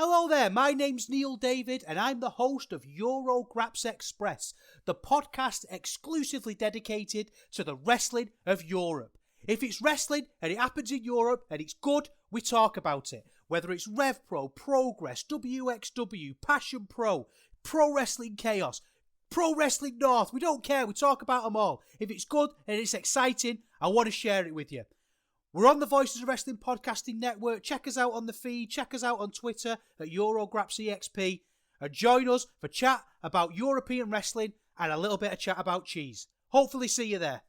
Hello there, my name's Neil David and I'm the host of Eurograps Express, the podcast exclusively dedicated to the wrestling of Europe. If it's wrestling and it happens in Europe and it's good, we talk about it. Whether it's Rev Pro, Progress, WXW, Passion Pro, Pro Wrestling Chaos, Pro Wrestling North, we don't care, we talk about them all. If it's good and it's exciting, I want to share it with you. We're on the Voices of Wrestling Podcasting Network. Check us out on the feed. Check us out on Twitter at EuroGrapsEXP. And join us for chat about European wrestling and a little bit of chat about cheese. Hopefully see you there.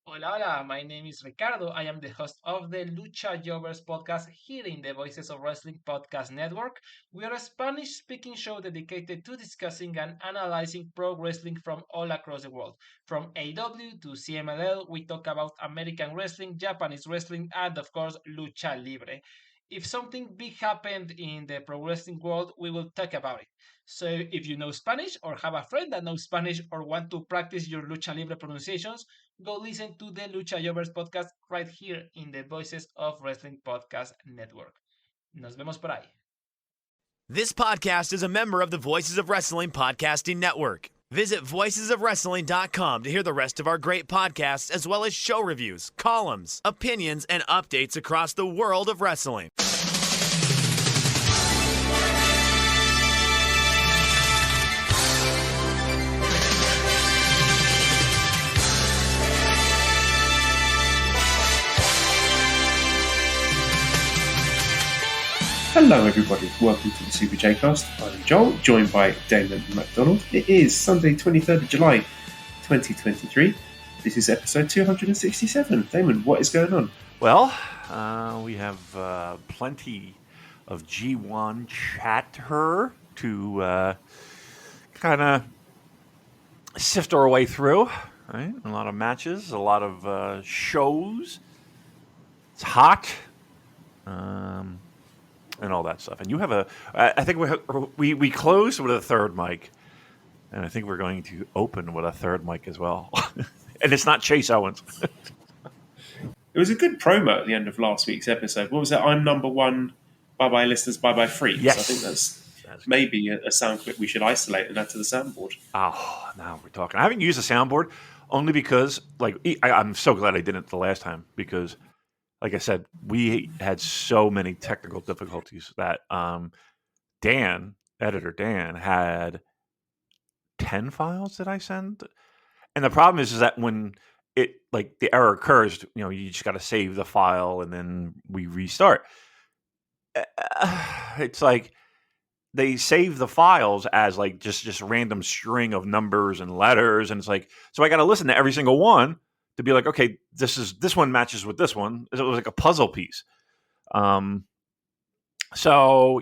Hola, hola, my name is Ricardo. I am the host of the Lucha Jovers podcast here in the Voices of Wrestling Podcast Network. We are a Spanish-speaking show dedicated to discussing and analyzing pro wrestling from all across the world. From AW to CMLL, we talk about American wrestling, Japanese wrestling, and of course, Lucha Libre. If something big happened in the pro wrestling world, we will talk about it. So if you know Spanish or have a friend that knows Spanish or want to practice your Lucha Libre pronunciations, go listen to the Lucha Jovers podcast right here in the Voices of Wrestling Podcast Network. Nos vemos por ahí. This podcast is a member of the Voices of Wrestling Podcasting Network. Visit voicesofwrestling.com to hear the rest of our great podcasts, as well as show reviews, columns, opinions, and updates across the world of wrestling. Hello everybody, welcome to the Super J-Cast. I'm Joel, joined by Damon and McDonald. It is Sunday 23rd of July 2023. This is episode 267. Damon, what is going on? Well, we have plenty of G1 chatter to kind of sift our way through, right? A lot of matches, a lot of shows. It's hot. And all that stuff. And you have I think we closed with a third mic, and I think we're going to open with a third mic as well. And it's not Chase Owens. It was a good promo at the end of last week's episode. What was that? I'm number one, bye-bye listeners, bye-bye freaks. Yes. I think that's maybe a sound clip we should isolate and add to the soundboard. Oh, now we're talking. I haven't used a soundboard only because, I'm so glad I didn't the last time because, like I said, we had so many technical difficulties that editor Dan, had 10 files that I send. And the problem is that when the error occurs, you just got to save the file and then we restart. It's like they save the files as just random string of numbers and letters. And it's like, so I got to listen to every single one to be like, okay, this one matches with this one. It was like a puzzle piece. So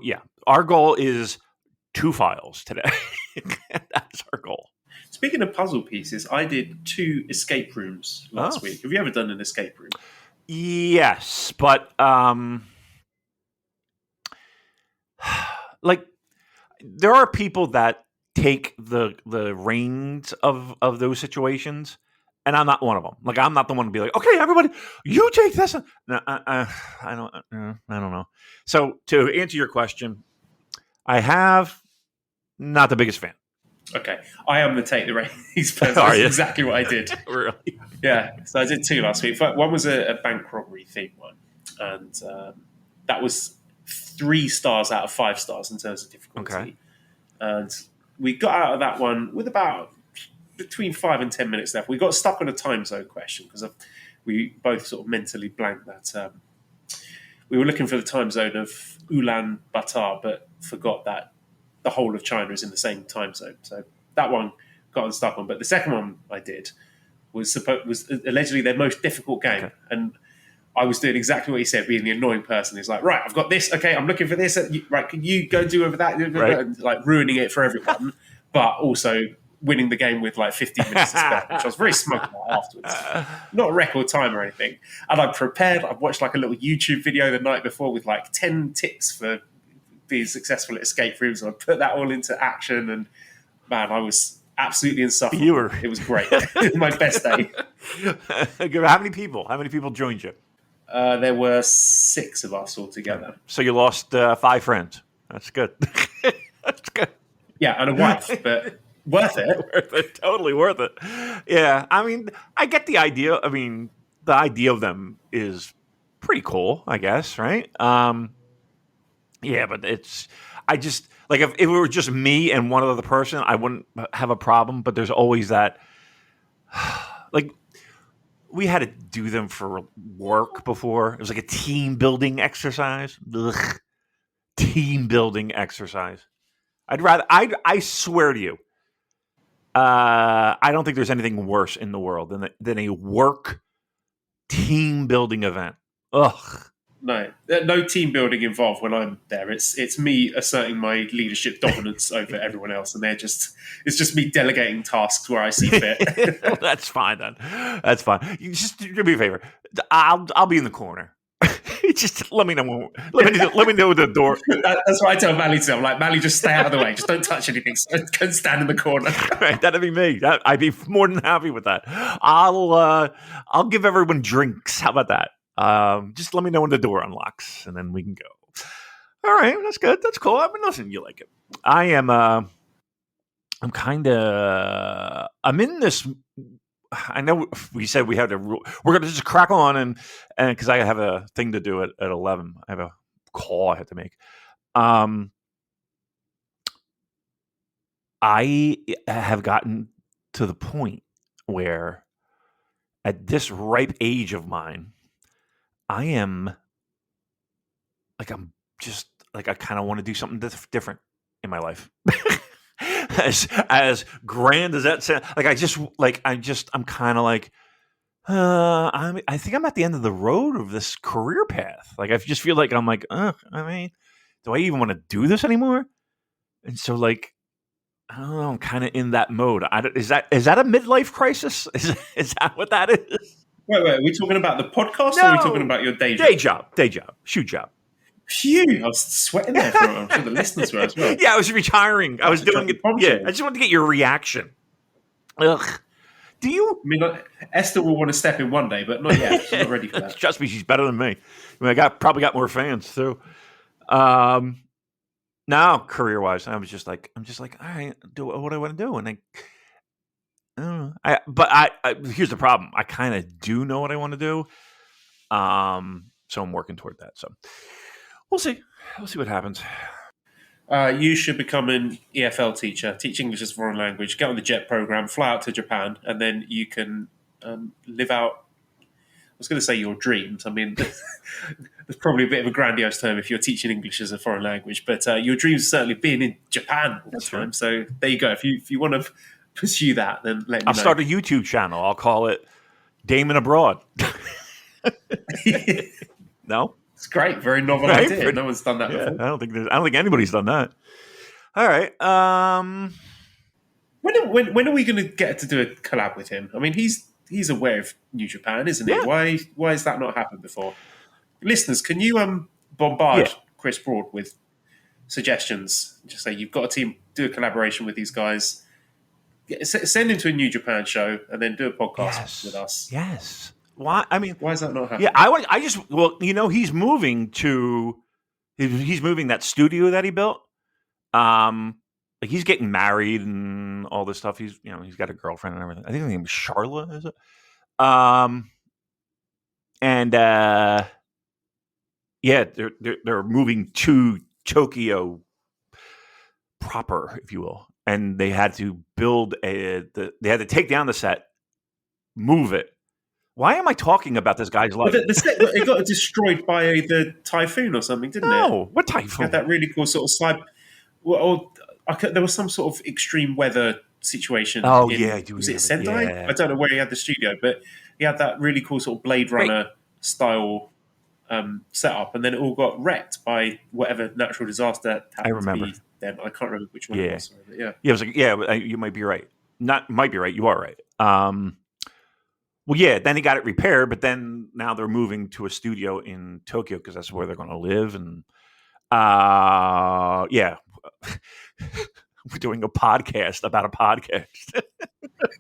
yeah, our goal is 2 files today. That's our goal. Speaking of puzzle pieces, I did 2 escape rooms last week. Have you ever done an escape room? Yes, but there are people that take the reins of those situations. And I'm not one of them. I'm not the one to be like, okay, everybody, you take this. No, I don't know. So to answer your question, I have not the biggest fan. Okay, I am the take the reins person. That's exactly what I did. Really? Yeah. So I did 2 last week. One was a bank robbery theme one, and that was 3 stars out of 5 stars in terms of difficulty. Okay. And we got out of that one with about between 5 and 10 minutes left. We got stuck on a time zone question because we both sort of mentally blanked that. We were looking for the time zone of Ulaanbaatar, but forgot that the whole of China is in the same time zone. So that one got unstuck on. But the second one I did was allegedly their most difficult game. Okay. And I was doing exactly what he said, being the annoying person. He's like, right, I've got this. Okay, I'm looking for this. Right, can you go do over that? Right. And ruining it for everyone, but also winning the game with 15 minutes to spare, which I was very smug about afterwards. Not a record time or anything. And I prepared. I watched a little YouTube video the night before with 10 tips for being successful at escape rooms. And I put that all into action. And man, I was absolutely insufferable. It was great. It was my best day. How many people joined you? There were 6 of us altogether. So you lost 5 friends. That's good. That's good. Yeah, and a wife, but worth it. Worth it. Totally worth it. Yeah, I mean, I get the idea. I mean, the idea of them is pretty cool, I guess, right? Yeah, but I just, like, if it were just me and one other person, I wouldn't have a problem, but there's always that, like, we had to do them for work before. It was like a team building exercise. Ugh. Team building exercise. I swear to you, I don't think there's anything worse in the world than a work team building event. Ugh. No team building involved when I'm there. It's me asserting my leadership dominance over everyone else, and it's just me delegating tasks where I see fit. Well, that's fine then. That's fine. You just do me a favor. I'll be in the corner. Just let me know. Let me know the door. That's what I tell Mally to. I'm like, Mally, just stay out of the way. Just don't touch anything. Go stand in the corner. Right, that'd be me. I'd be more than happy with that. I'll give everyone drinks. How about that? Just let me know when the door unlocks, and then we can go. All right, that's good. That's cool. I mean, listen, you like it. I am. I'm in this. I know we said we had to. We're going to just crack on and because I have a thing to do at 11. I have a call I have to make. I have gotten to the point where, at this ripe age of mine, I am like, I'm just like, I kind of want to do something different in my life. as grand as that sounds, I'm kind of like, I think I'm at the end of the road of this career path. Like, I just feel like I'm like, I mean, do I even want to do this anymore? And so, like, I don't know, I'm kind of in that mode. Is that a midlife crisis? Is that what that is? Wait, are we talking about the podcast or are we talking about your day job? Day job, shoot job. Phew, I was sweating there for I'm sure the listeners were as well. Yeah, I was retiring. I was doing it. Yeah, I just wanted to get your reaction. Ugh. Do you? I mean, Esther will want to step in one day, but not yet. She's not ready for that. Trust me, she's better than me. I mean, probably got more fans too. Now, career-wise, I'm just like, all right, do what I want to do, and I don't know. But here's the problem. I kind of do know what I want to do. So I'm working toward that. So we'll see. We'll see what happens. You should become an EFL teacher, teach English as a foreign language, get on the JET program, fly out to Japan, and then you can live out, I was going to say your dreams. I mean, there's probably a bit of a grandiose term if you're teaching English as a foreign language, but your dreams certainly being in Japan all the time. Right. So there you go. If you want to pursue that, then let me know. I'll start a YouTube channel. I'll call it Damon Abroad. No? It's great. Very novel idea. No one's done that before. I don't think anybody's done that. All right. When are we going to get to do a collab with him? I mean, he's aware of New Japan, isn't he? Yeah. Why has that not happened before? Listeners, can you bombard Chris Broad with suggestions? Just say you've got a team, do a collaboration with these guys. Send him to a New Japan show and then do a podcast with us. Yes. Why? I mean, why is that not happening? Yeah, he's moving that studio that he built. Like, he's getting married and all this stuff. He's got a girlfriend and everything. I think her name is Charlotte, is it? They're moving to Tokyo proper, if you will, and they had to they had to take down the set, move it. Why am I talking about this guy's life? The set, it got destroyed by the typhoon or something, didn't it? No, what typhoon? It had that really cool sort of slide. There was some sort of extreme weather situation. Oh, I do. Was it Sendai? Yeah. I don't know where he had the studio, but he had that really cool sort of Blade Runner style setup, and then it all got wrecked by whatever natural disaster happened. I remember. To be then. I can't remember which one it was. Sorry, but it was like, you might be right. Might be right. You are right. Then he got it repaired, but then now they're moving to a studio in Tokyo because that's where they're going to live. And we're doing a podcast about a podcast.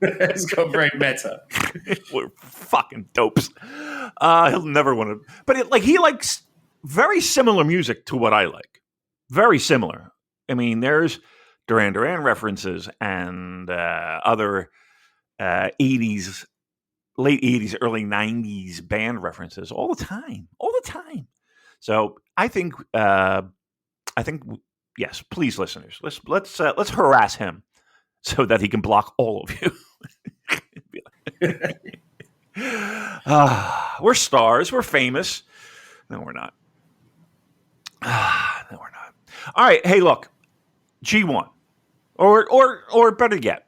It's got very meta. We're fucking dopes. He'll never want to. But he likes very similar music to what I like. Very similar. I mean, there's Duran Duran references and other 80s, late 80s, early 90s band references all the time. So I think yes, please, listeners, let's harass him so that he can block all of you. We're stars. We're famous. No, we're not. No, we're not. All right. Hey, look, G1, or better yet,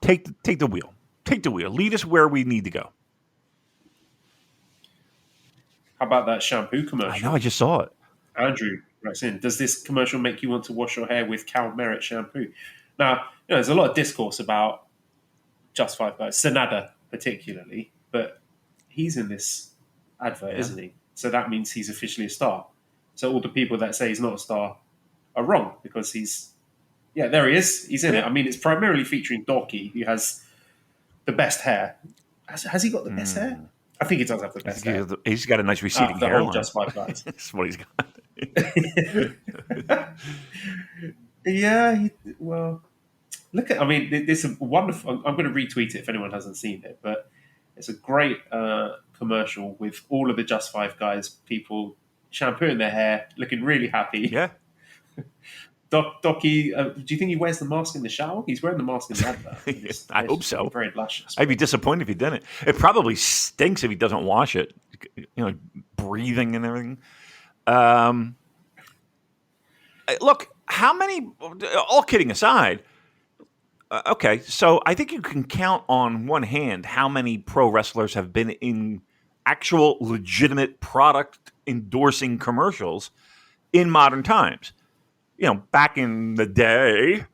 take the wheel. Take the wheel. Lead us where we need to go. How about that shampoo commercial? I know. I just saw it. Andrew writes in, does this commercial make you want to wash your hair with Cal Merritt shampoo? Now, there's a lot of discourse about Just Five Guys, SANADA particularly, but he's in this advert, isn't he? So that means he's officially a star. So all the people that say he's not a star are wrong because there he is. He's in it. I mean, it's primarily featuring Docky, who has the best hair. Has he got the best hair? I think he does have the best hair. He's got a nice receding hairline. Just Five Guys. That's what he's got. Yeah, look at. I mean, this is wonderful. I'm going to retweet it if anyone hasn't seen it, but it's a great commercial with all of the Just Five Guys people shampooing their hair, looking really happy. Yeah. Docky, do you think he wears the mask in the shower? He's wearing the mask in the advert. I hope so. Very luscious. I'd be disappointed if he didn't. It probably stinks if he doesn't wash it. Breathing and everything. Look, how many? All kidding aside, okay. So I think you can count on one hand how many pro wrestlers have been in actual legitimate product endorsing commercials in modern times. Back in the day,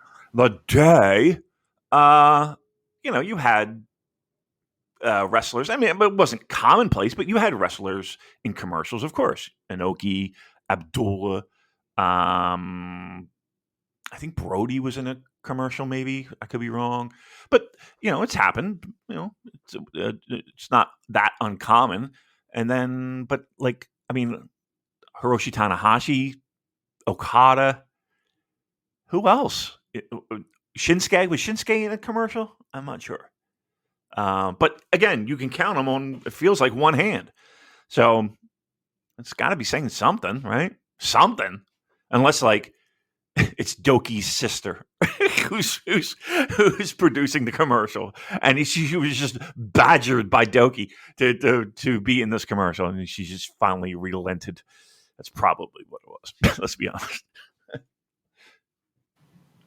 you had wrestlers. I mean, it wasn't commonplace, but you had wrestlers in commercials, of course. Inoki, Abdullah. I think Brody was in a commercial, maybe. I could be wrong. But, it's happened. It's not that uncommon. And then, Hiroshi Tanahashi, Okada. Who else? Shinsuke? Was Shinsuke in a commercial? I'm not sure. But again, you can count them on, it feels like one hand. So it's got to be saying something, right? Something. Unless, it's Doki's sister who's producing the commercial. And she was just badgered by Doki to be in this commercial. And she just finally relented. That's probably what it was. Let's be honest.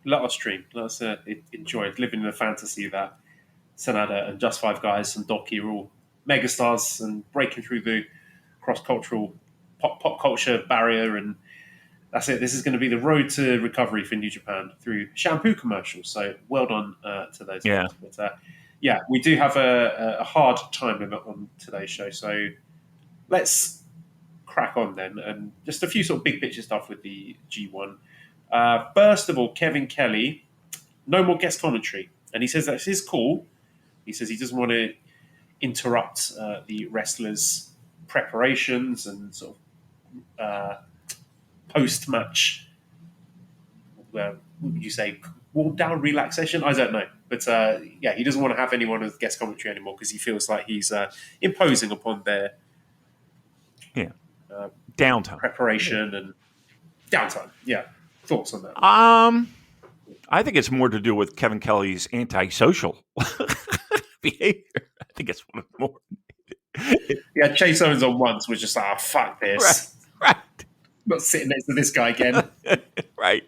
Let us stream. Let us enjoy living in the fantasy that SANADA and Just Five Guys and Docky are all megastars and breaking through the cross-cultural pop culture barrier. And that's it. This is going to be the road to recovery for New Japan through shampoo commercials. So well done to those guys. But we do have a hard time limit on today's show. So let's crack on then. And just a few sort of big picture stuff with the G1. First of all, Kevin Kelly, no more guest commentary. And he says that's his call. He says he doesn't want to interrupt the wrestlers' preparations and sort of post-match, what would you say, warm-down relaxation? I don't know. But he doesn't want to have anyone as guest commentary anymore because he feels like he's imposing upon their downtime. Preparation and downtime. Yeah. Thoughts on that? I think it's more to do with Kevin Kelly's antisocial behavior. I think it's more. Chase Owens on once was just like, fuck this. Right. Not sitting next to this guy again. Right.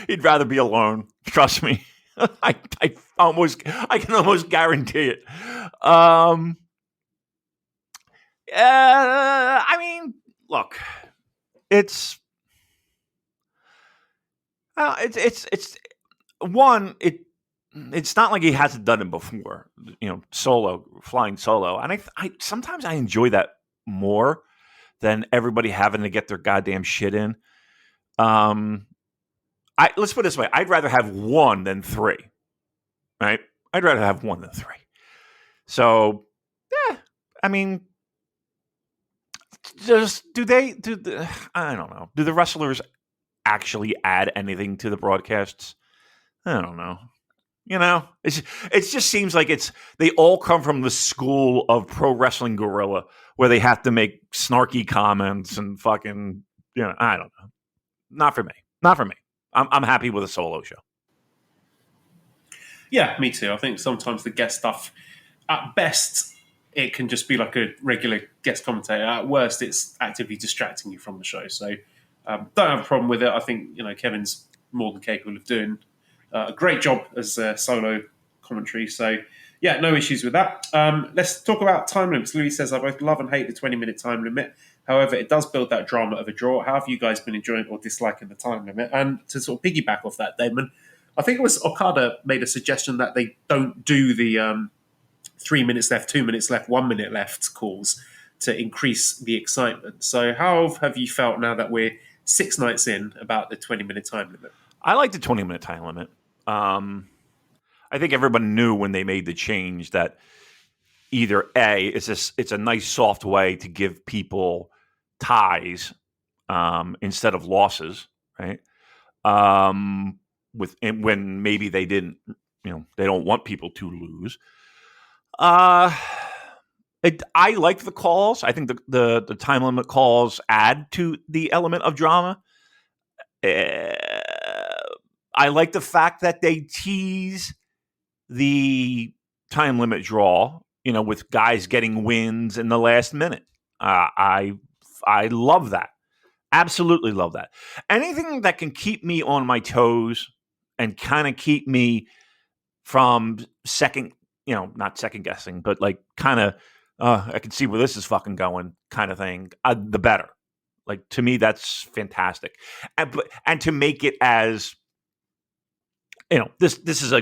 He'd rather be alone. Trust me. I can almost guarantee it. I mean, look, it's not like he hasn't done it before, flying solo. And I sometimes I enjoy that more than everybody having to get their goddamn shit in. Let's put it this way. I'd rather have one than three, right? I'd rather have 1 than 3. So, yeah, I mean, just I don't know. Do the wrestlers actually add anything to the broadcasts? I don't know. It just seems like they all come from the school of Pro Wrestling Guerrilla, where they have to make snarky comments and fucking, I don't know. Not for me. Not for me. I'm happy with a solo show. Yeah, me too. I think sometimes the guest stuff, at best, it can just be like a regular guest commentator. At worst, it's actively distracting you from the show. So don't have a problem with it. I think Kevin's more than capable of doing a great job as a solo commentary. So yeah, no issues with that. Let's talk about time limits. Louis says, I both love and hate the 20-minute time limit. However, it does build that drama of a draw. How have you guys been enjoying or disliking the time limit? And to sort of piggyback off that, Damon, I think it was Okada made a suggestion that they don't do the 3 minutes left, 2 minutes left, 1 minute left calls to increase the excitement. So how have you felt now that we're 6 nights in about the 20-minute time limit? I like the 20-minute time limit. I think everyone knew when they made the change that either A, it's a nice soft way to give people ties instead of losses, right? When maybe they didn't, they don't want people to lose. I like the calls. I think the time limit calls add to the element of drama. I like the fact that they tease the time limit draw, with guys getting wins in the last minute. I love that. Absolutely love that. Anything that can keep me on my toes and kind of keep me from not second guessing, but like kind of, I can see where this is fucking going kind of thing, the better. Like, to me, that's fantastic. And to make it as, this is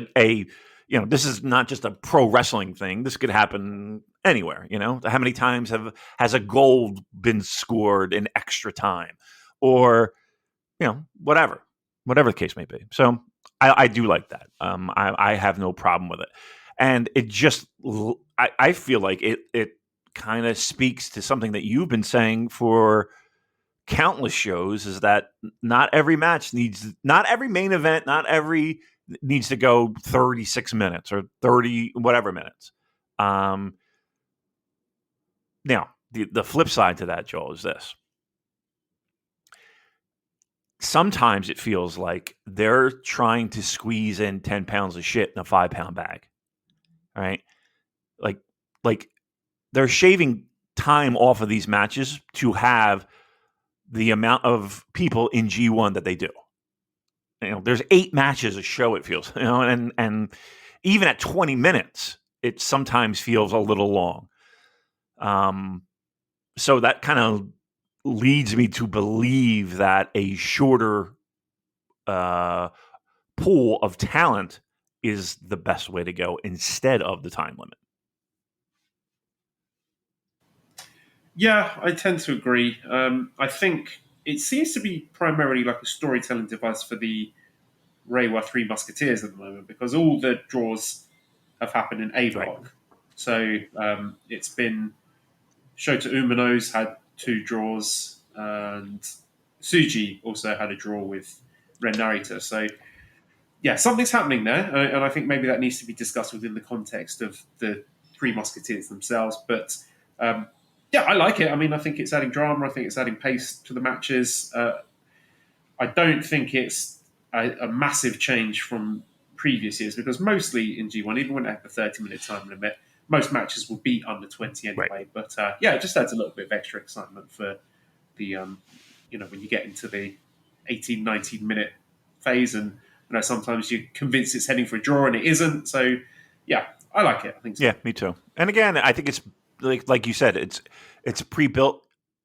this is not just a pro wrestling thing. This could happen anywhere. How many times has a goal been scored in extra time, or whatever the case may be. So I do like that. I have no problem with it, and it just I feel like it kind of speaks to something that you've been saying for countless shows, is that not every main event, needs to go 36 minutes or 30 whatever minutes. Now, the flip side to that, Joel, is this. Sometimes it feels like they're trying to squeeze in 10 pounds of shit in a 5-pound bag. All right? Like they're shaving time off of these matches to have the amount of people in G1 that they do. There's 8 matches a show, it feels, and even at 20 minutes, it sometimes feels a little long. So that kind of leads me to believe that a shorter pool of talent is the best way to go instead of the time limit. Yeah, I tend to agree. I think it seems to be primarily like a storytelling device for the Reiwa Three Musketeers at the moment, because all the draws have happened in A block. Right. So it's been Shota Umino's had 2 draws, and Tsuji also had a draw with Ren Narita. So yeah, something's happening there, and I think maybe that needs to be discussed within the context of the Three Musketeers themselves. But yeah, I like it. I mean, I think it's adding drama. I think it's adding pace to the matches. I don't think it's a massive change from previous years, because mostly in G1, even when they have the 30-minute time limit, most matches will be under 20 anyway. Right. But yeah, it just adds a little bit of extra excitement for the, when you get into the 18, 19-minute phase, and sometimes you're convinced it's heading for a draw and it isn't. So yeah, I like it. I think so. Yeah, me too. And again, I think it's like you said, it's pre-built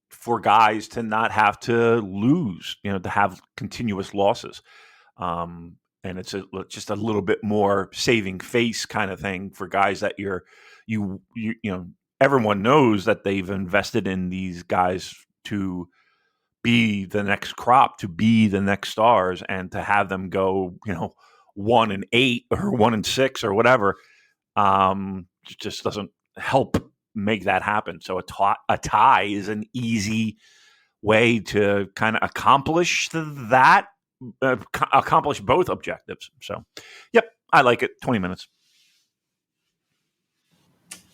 for guys to not have to lose, to have continuous losses. And it's just a little bit more saving face kind of thing for guys that everyone knows that they've invested in these guys to be the next crop, to be the next stars, and to have them go, 1-8 or 1-6 or whatever. just doesn't help make that happen. So a tie is an easy way to kind of accomplish that, accomplish both objectives. So, yep, I like it. 20 minutes.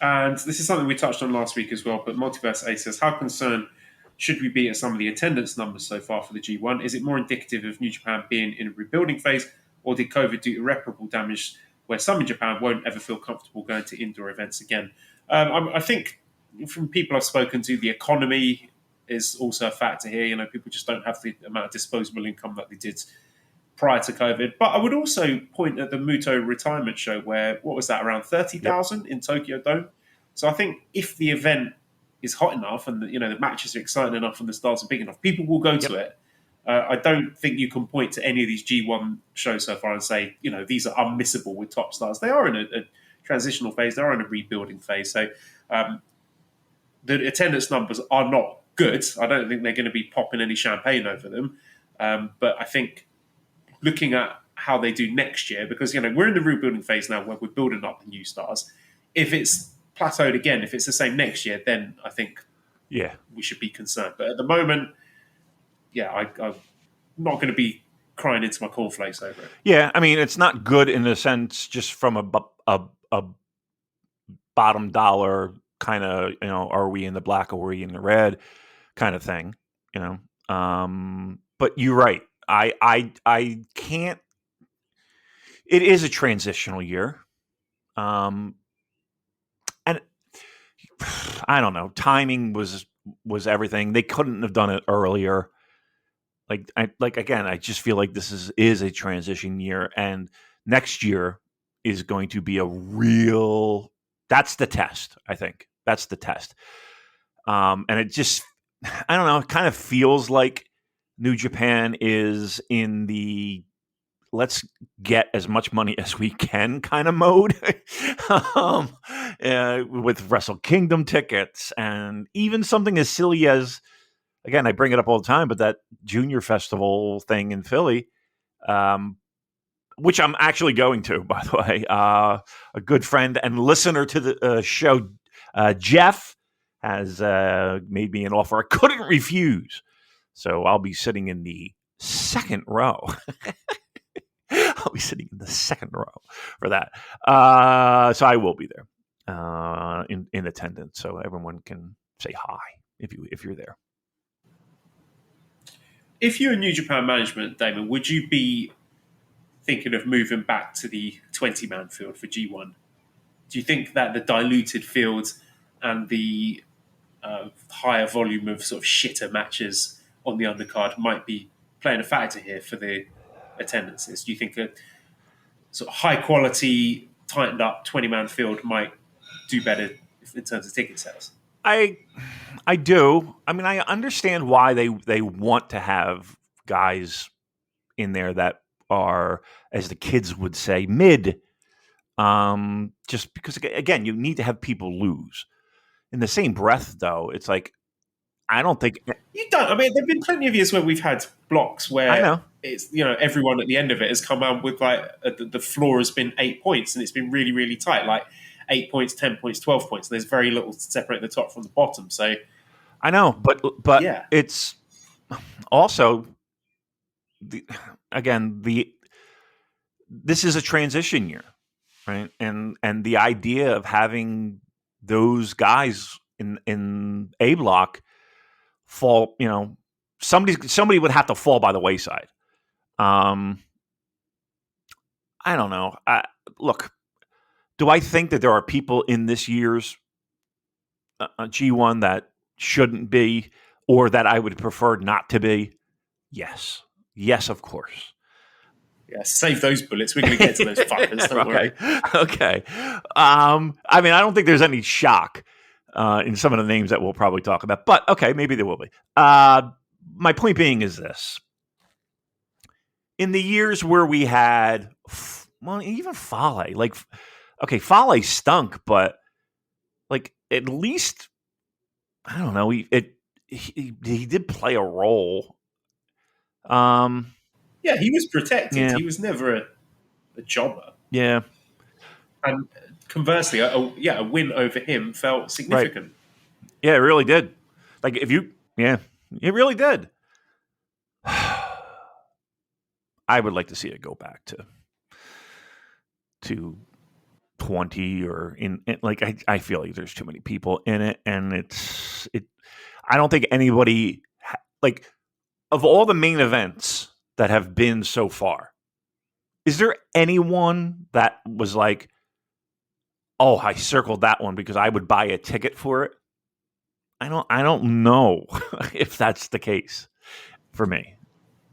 And this is something we touched on last week as well, but Multiverse A says, how concerned should we be at some of the attendance numbers so far for the G1? Is it more indicative of New Japan being in a rebuilding phase, or did COVID do irreparable damage where some in Japan won't ever feel comfortable going to indoor events again? I think from people I've spoken to, the economy is also a factor here. You know, people just don't have the amount of disposable income that they did prior to COVID. But I would also point at the Muto retirement show where, what was that, around 30,000 in Tokyo Dome? So I think if the event is hot enough and the matches are exciting enough and the stars are big enough, people will go to it. I don't think you can point to any of these G1 shows so far and say, these are unmissable with top stars. They are in a transitional phase. They are in a rebuilding phase. So the attendance numbers are not good. I don't think they're going to be popping any champagne over them. But I think looking at how they do next year, because we're in the rebuilding phase now where we're building up the new stars. If it's plateaued again, if it's the same next year, then I think we should be concerned. But at the moment, I'm not going to be crying into my cornflakes over it. Yeah, I mean, it's not good in the sense just from a bottom dollar kind of, are we in the black or are we in the red kind of thing, But you're right. I can't. It is a transitional year, and I don't know. Timing was everything. They couldn't have done it earlier. Again, I just feel like this is a transition year, and next year is going to be a real. That's the test. I think that's the test. And it just, I don't know. It kind of feels like New Japan is in the let's get as much money as we can kind of mode with Wrestle Kingdom tickets and even something as silly as, again, I bring it up all the time, but that Junior Festival thing in Philly, which I'm actually going to, by the way. A good friend and listener to the show, Jeff, has made me an offer I couldn't refuse. So I'll be sitting in the second row. I'll be sitting in the second row for that. So I will be there in attendance, so everyone can say hi if you're there. If you're in New Japan management, Damon, would you be thinking of moving back to the 20-man field for G1? Do you think that the diluted field and the higher volume of sort of shitter matches on the undercard might be playing a factor here for the attendances? Do you think a sort of high quality, tightened up 20-man field might do better in terms of ticket sales? I do. I mean, I understand why they want to have guys in there that are, as the kids would say, mid. Just because, again, you need to have people lose. In the same breath, though, it's like, I don't think you don't. I mean, there've been plenty of years where we've had blocks where it's everyone at the end of it has come out with like the floor has been 8 points and it's been really, really tight, like 8 points, 10 points, 12 points. And there's very little to separate the top from the bottom. So I know, but yeah. It's also this is a transition year, right? And the idea of having those guys in A block fall, somebody would have to fall by the wayside. I don't know. Look, do I think that there are people in this year's G1 that shouldn't be, or that I would prefer not to be? Yes, of course. Yeah, save those bullets. We're going to get to those fuckers. Don't worry. Okay. I mean, I don't think there's any shock in some of the names that we'll probably talk about, but okay, maybe there will be. My point being is this: in the years where we had, even Fale, Fale stunk, but like at least I don't know, he did play a role. Yeah, he was protected. Yeah. He was never a jobber. Yeah. And conversely, a win over him felt significant. Yeah, it really did. Like it really did. I would like to see it go back to 20 or like I feel like there's too many people in it, and I don't think anybody like of all the main events that have been so far, is there anyone that was like, oh, I circled that one because I would buy a ticket for it? I don't know if that's the case for me.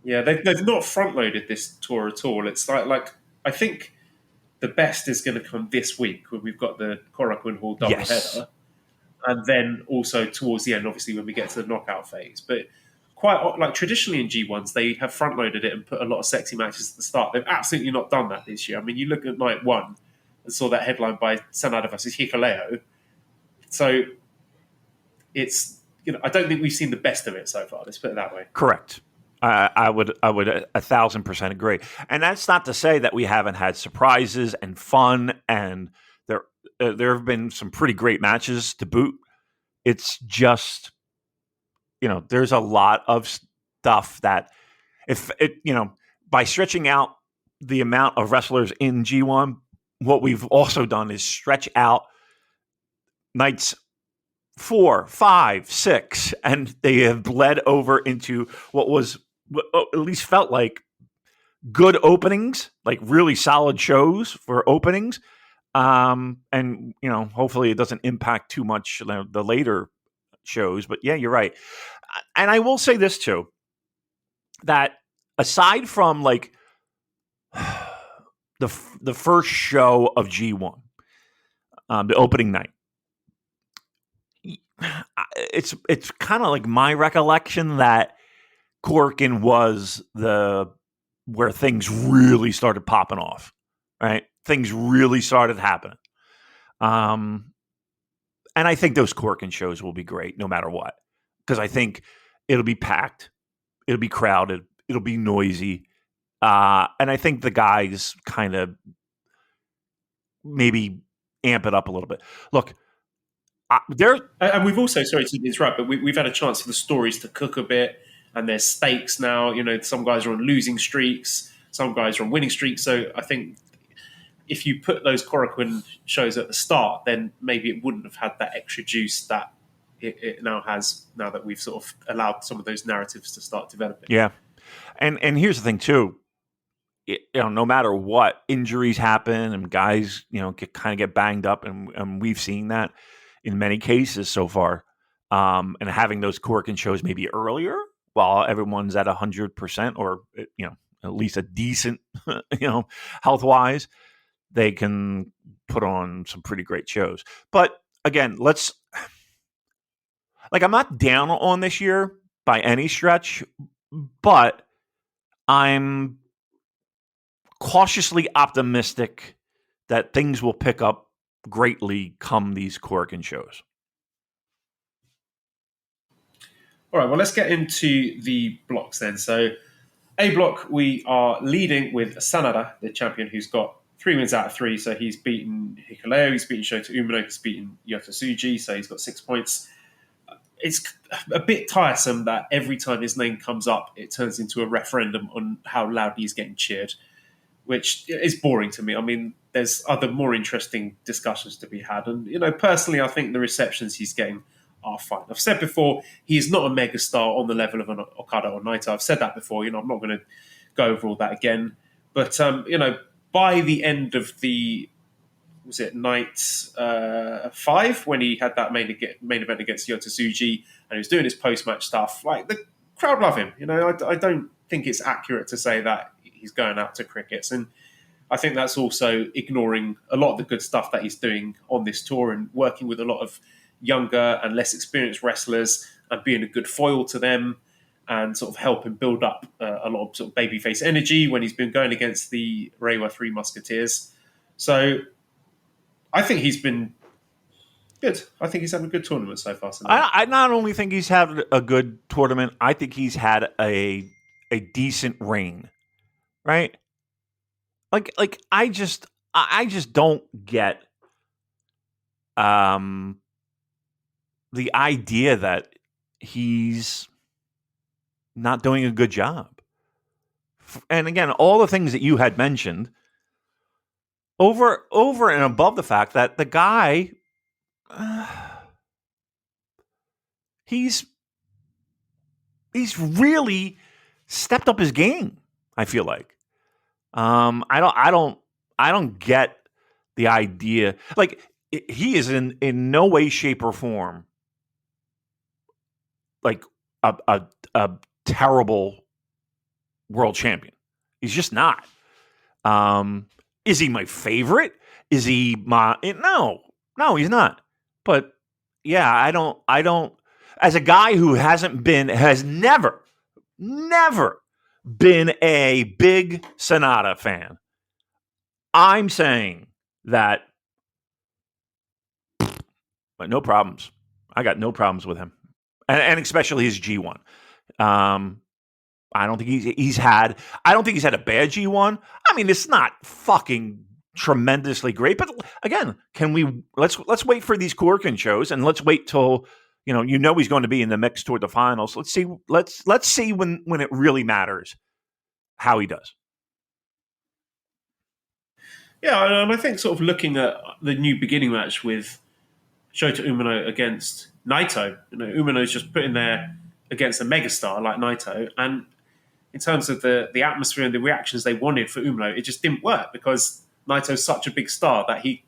Yeah, they've not front loaded this tour at all. It's like I think the best is going to come this week when we've got the Korakuen Hall doubleheader, and then also towards the end, obviously when we get to the knockout phase. But quite like traditionally in G1s, they have front loaded it and put a lot of sexy matches at the start. They've absolutely not done that this year. I mean, you look at night one and saw that headline by Sanada versus Hikuleo. So it's I don't think we've seen the best of it so far. Let's put it that way. Correct. I would 1,000% agree, and that's not to say that we haven't had surprises and fun, and there have been some pretty great matches to boot. It's just there's a lot of stuff that if it by stretching out the amount of wrestlers in G1, what we've also done is stretch out nights 4, 5, 6, and they have bled over into what at least felt like good openings, like really solid shows for openings. And hopefully it doesn't impact too much the later shows. But yeah, you're right. And I will say this too, that aside from like the first show of G1, the opening night, it's kind of like my recollection that Korakuen was where things really started popping off, right? Things really started happening. And I think those Korakuen shows will be great no matter what, because I think it'll be packed, it'll be crowded, it'll be noisy. And I think the guys kind of maybe amp it up a little bit. Look, and we've also, sorry to interrupt, but we've had a chance for the stories to cook a bit, and there's stakes now. Some guys are on losing streaks, some guys are on winning streaks. So I think if you put those Korakuen shows at the start, then maybe it wouldn't have had that extra juice that it now has, now that we've sort of allowed some of those narratives to start developing. Yeah. And here's the thing too, no matter what, injuries happen and guys, get banged up, and we've seen that in many cases so far. And having those Korakuen shows maybe earlier while everyone's at 100% or, at least a decent, health wise, they can put on some pretty great shows. But again, I'm not down on this year by any stretch, but I'm cautiously optimistic that things will pick up greatly come these Korakuen shows. All right, well, let's get into the blocks then. So, A block, we are leading with Sanada, the champion, who's got 3 wins out of 3. So he's beaten Hikuleo, he's beaten Shota Umino, he's beaten Yota Tsuji, so he's got 6 points. It's a bit tiresome that every time his name comes up, it turns into a referendum on how loudly he's getting cheered, which is boring to me. I mean, there's other more interesting discussions to be had. And, personally, I think the receptions he's getting are fine. I've said before, he is not a megastar on the level of an Okada or Naito. I've said that before. I'm not going to go over all that again. But, by the end of night 5, when he had that main event against Yota Tsuji and he was doing his post-match stuff, like, the crowd love him. I don't think it's accurate to say that he's going out to crickets. And I think that's also ignoring a lot of the good stuff that he's doing on this tour and working with a lot of younger and less experienced wrestlers and being a good foil to them and sort of helping build up a lot of sort of babyface energy when he's been going against the Reiwa Three Musketeers. So I think he's been good. I think he's had a good tournament so far. I not only think he's had a good tournament, I think he's had a decent reign, right? Like I just don't get the idea that he's not doing a good job. And again, all the things that you had mentioned over and above the fact that the guy, he's really stepped up his game. I feel like, I don't get the idea. Like, he is in no way, shape, or form like a terrible world champion. He's just not. Is he my favorite? Is he my no, he's not. But yeah, I don't as a guy who has never been a big SANADA fan, I'm saying that but no problems. I got no problems with him. And especially his G1. I don't think he's had a bad G1. I mean, it's not fucking tremendously great, but again, let's wait for these Corkin shows and let's wait till he's going to be in the mix toward the finals. Let's see when it really matters how he does. Yeah, and I think sort of looking at the new beginning match with Shota Umino against Naito, Umino's just put in there against a megastar like Naito, and in terms of the atmosphere and the reactions they wanted for Umino, it just didn't work because Naito's such a big star that he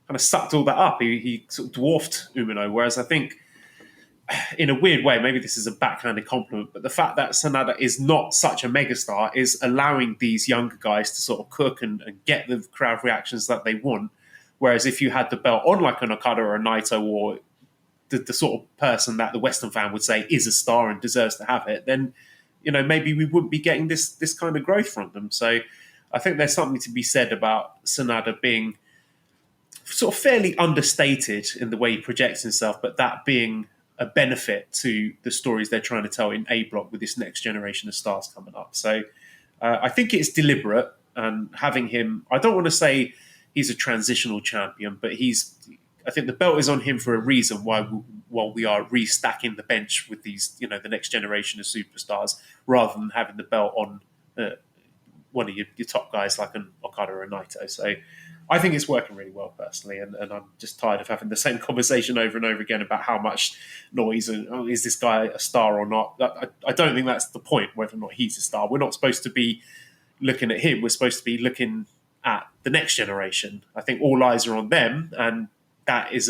kind of sucked all that up. He sort of dwarfed Umino, whereas I think in a weird way, maybe this is a backhanded compliment, but the fact that SANADA is not such a megastar is allowing these younger guys to sort of cook and get the crowd reactions that they want. Whereas if you had the belt on like an Okada or a Naito or the sort of person that the Western fan would say is a star and deserves to have it, then maybe we wouldn't be getting this kind of growth from them. So I think there's something to be said about SANADA being sort of fairly understated in the way he projects himself, but that being a benefit to the stories they're trying to tell in A Block with this next generation of stars coming up. So I think it's deliberate, and having him, I don't want to say he's a transitional champion, but I think the belt is on him for a reason while we are restacking the bench with these, the next generation of superstars, rather than having the belt on one of your top guys like an Okada or a Naito. So I think it's working really well personally, and I'm just tired of having the same conversation over and over again about how much noise and is this guy a star or not. I don't think that's the point, whether or not he's a star. We're not supposed to be looking at him. We're supposed to be looking at the next generation. I think all eyes are on them, and that is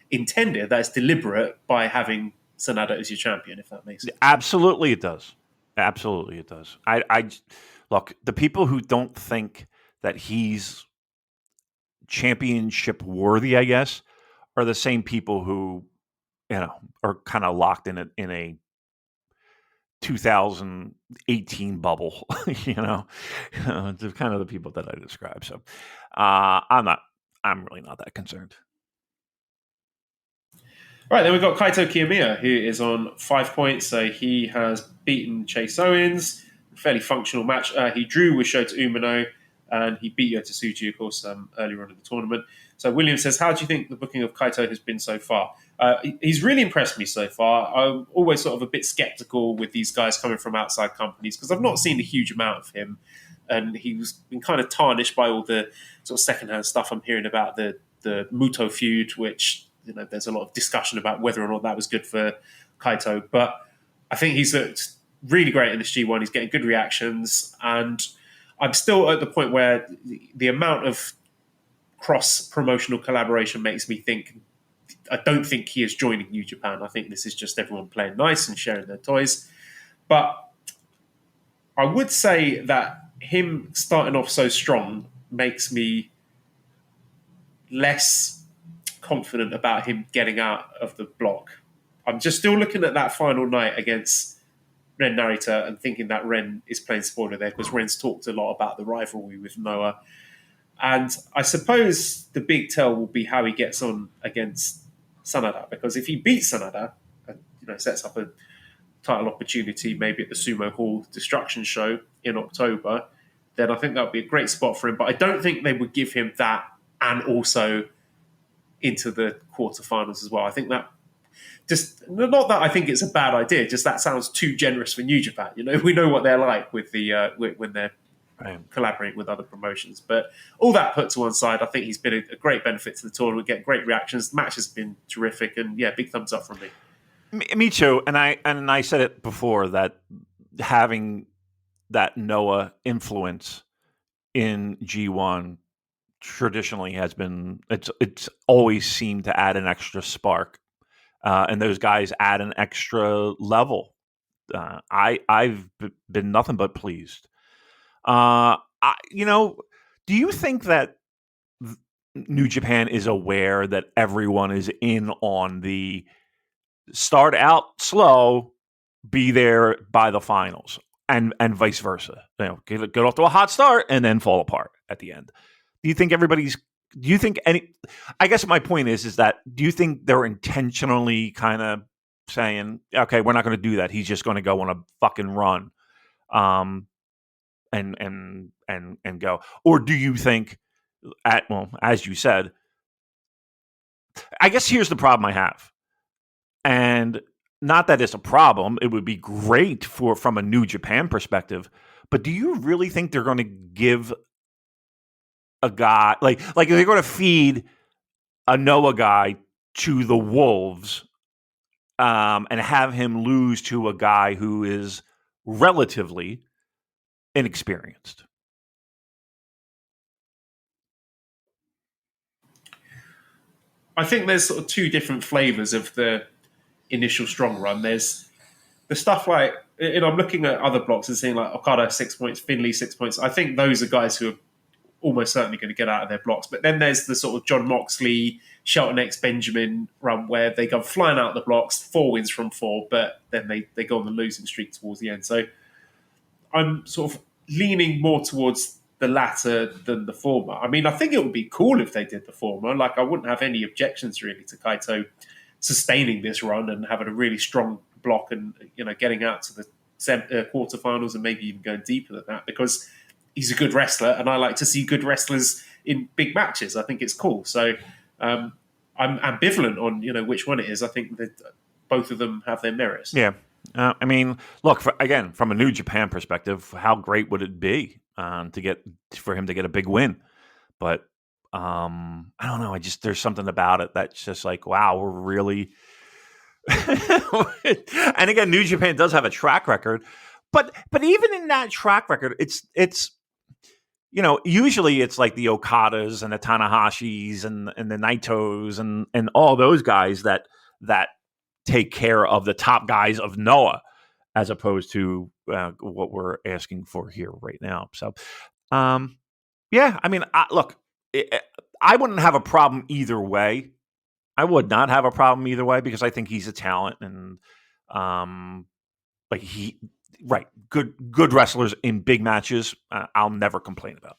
intended, that's deliberate by having SANADA as your champion, if that makes sense. Absolutely it does. Absolutely it does. I look, the people who don't think that he's championship worthy, I guess, are the same people who, are kind of locked in a 2018 bubble, they're kind of the people that I describe. So I'm really not that concerned. All right, then we've got Kaito Kiyomiya, who is on 5 points. So he has beaten Chase Owens, fairly functional match. He drew with Shota Umino, and he beat Yota Tsuji, of course, earlier on in the tournament. So William says, how do you think the booking of Kaito has been so far? He's really impressed me so far. I'm always sort of a bit skeptical with these guys coming from outside companies because I've not seen a huge amount of him. And he's been kind of tarnished by all the sort of secondhand stuff I'm hearing about the Muto feud, which, there's a lot of discussion about whether or not that was good for Kaito. But I think he's looked really great in this G1. He's getting good reactions. And I'm still at the point where the amount of cross-promotional collaboration makes me think, I don't think he is joining New Japan. I think this is just everyone playing nice and sharing their toys. But I would say that him starting off so strong makes me less confident about him getting out of the block. I'm just still looking at that final night against Ren Narita and thinking that Ren is playing spoiler there because Ren's talked a lot about the rivalry with Noah. And I suppose the big tell will be how he gets on against SANADA, because if he beats SANADA and sets up a title opportunity maybe at the Sumo Hall Destruction show in October, then I think that would be a great spot for him. But I don't think they would give him that and also into the quarterfinals as well. I think that just not that I think it's a bad idea, just that sounds too generous for New Japan. We know what they're like with the when they're collaborating with other promotions. But all that put to one side, I think he's been a great benefit to the tournament. Get great reactions. The match has been terrific, and big thumbs up from me. Me too. And I said it before that having that Noah influence in G1 traditionally has been it's always seemed to add an extra spark, and those guys add an extra level. I've been nothing but pleased. Do you think that New Japan is aware that everyone is in on the start out slow, be there by the finals, and vice versa? Get off to a hot start and then fall apart at the end. Do you think I guess my point is that do you think they're intentionally kind of saying, okay, we're not going to do that. He's just going to go on a fucking run, and go? Or do you think as you said, I guess here's the problem I have. And not that it's a problem, it would be great from a New Japan perspective, but do you really think they're going to give a guy like they're going to feed a Noah guy to the wolves, and have him lose to a guy who is relatively inexperienced? I think there's sort of two different flavors of the initial strong run. There's the stuff like, I'm looking at other blocks and seeing like Okada 6 points, Finlay 6 points. I think those are guys who are almost certainly going to get out of their blocks. But then there's the sort of John Moxley, Shelton X Benjamin run where they go flying out the blocks, 4 wins from 4, but then they go on the losing streak towards the end. So I'm sort of leaning more towards the latter than the former. I mean, I think it would be cool if they did the former. Like, I wouldn't have any objections really to Kaito sustaining this run and having a really strong block and getting out to the quarterfinals and maybe even going deeper than that, because he's a good wrestler and I like to see good wrestlers in big matches. I think it's cool. So I'm ambivalent on which one it is. I think that both of them have their merits. Yeah. I mean, look, again, from a New Japan perspective, how great would it be for him to get a big win? But I don't know. There's something about it that's just like, wow, we're really. And again, New Japan does have a track record, but even in that track record, it's usually it's like the Okadas and the Tanahashis and the Naitos and all those guys that take care of the top guys of Noah, as opposed to what we're asking for here right now. So, yeah, I mean, look, I wouldn't have a problem either way. I would not have a problem either way because I think he's a talent and, good wrestlers in big matches. I'll never complain about.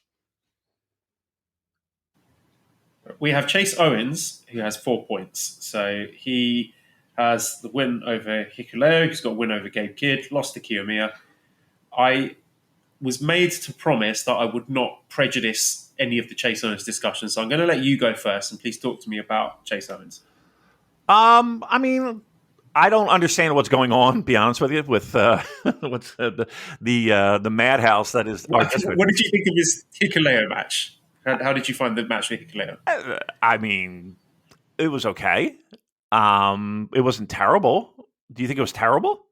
We have Chase Owens, who has 4 points. So he has the win over Hikuleo. He's got a win over Gabe Kidd, lost to Kiyomiya. I was made to promise that I would not prejudice any of the Chase Owens discussion. So I'm going to let you go first, and please talk to me about Chase Owens. I mean, I don't understand what's going on, to be honest with you, with what's the madhouse that is. What did you think of his Hikuleo match? How did you find the match with Hikuleo? I mean, it was okay. It wasn't terrible. Do you think it was terrible?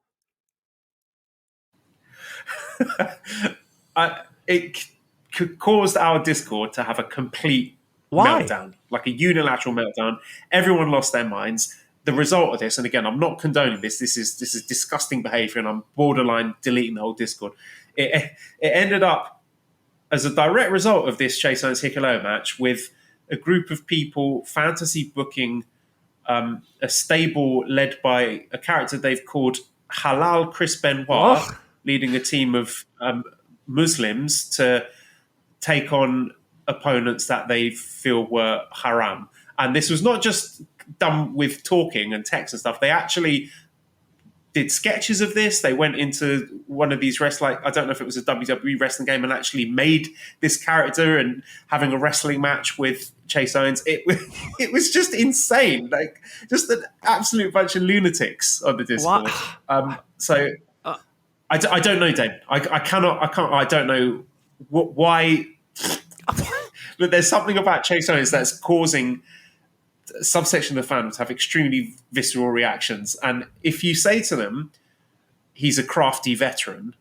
It caused our Discord to have a complete meltdown, like a unilateral meltdown. Everyone lost their minds. The result of this, and again, I'm not condoning this. This is disgusting behaviour, and I'm borderline deleting the whole Discord. It ended up as a direct result of this Chase Owens Hikuleo match with a group of people fantasy booking a stable led by a character they've called Halal Chris Benoit, leading a team of Muslims to take on opponents that they feel were haram. And this was not just done with talking and text and stuff. They actually did sketches of this. They went into one of these I don't know if it was a WWE wrestling game, and actually made this character and having a wrestling match with Chase Owens. It was just insane, like just an absolute bunch of lunatics on the Discord. So I don't know, Dave. I don't know why. But there's something about Chase Owens that's causing a subsection of the fans to have extremely visceral reactions. And if you say to them, he's a crafty veteran,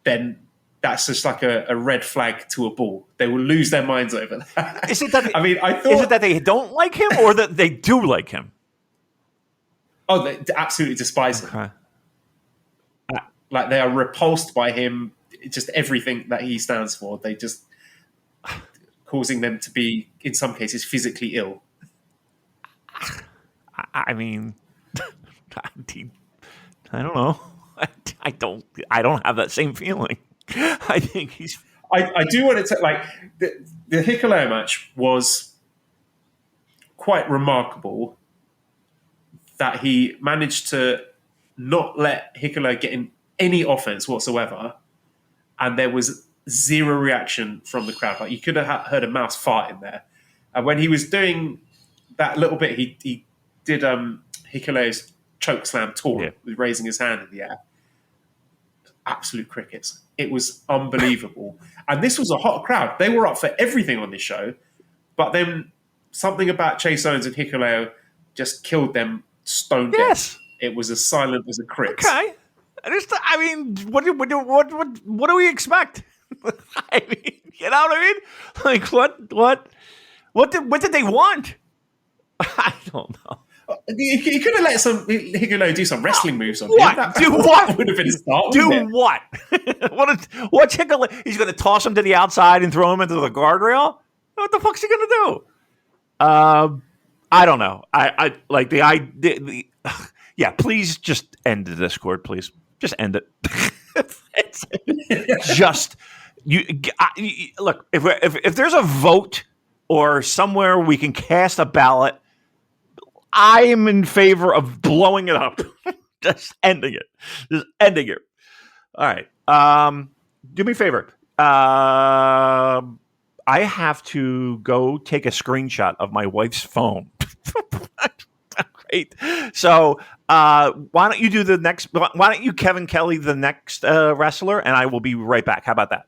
then that's just like a red flag to a bull. They will lose their minds over that. Is it that is it that they don't like him, or that they do like him? Oh, they absolutely despise him. Like they are repulsed by him. Just everything that he stands for. They just causing them to be, in some cases, physically ill. I mean, I don't know. I don't have that same feeling. I think he's. I do want to like the Hikuleo match was quite remarkable. That he managed to not let Hikuleo get in any offense whatsoever, and there was zero reaction from the crowd. Like you could have heard a mouse fart in there. And when he was doing that little bit, he did Hikuleo's choke slam taunt with raising his hand in the air. Absolute crickets. It was unbelievable. And this was a hot crowd. They were up for everything on this show. But then something about Chase Owens and Hikuleo just killed them stone dead. Yes. It was as silent as a crick. Okay. I mean, what do we expect? I mean, you know what I mean? Like what did they want? I don't know. You could have let Hikuleo do some wrestling moves on what? him. Do what? That would have been a start. Do what? What's Hikuleo? He's going to toss him to the outside and throw him into the guardrail? What the fuck's he going to do? I don't know. I like the idea. Yeah, please just end the Discord, please. Just end it. Just look. If there's a vote or somewhere we can cast a ballot, I am in favor of blowing it up. Just ending it. Just ending it. All right. Do me a favor. I have to go take a screenshot of my wife's phone. Great. So why don't you do the next? Why don't you Kevin Kelly the next wrestler, and I will be right back. How about that?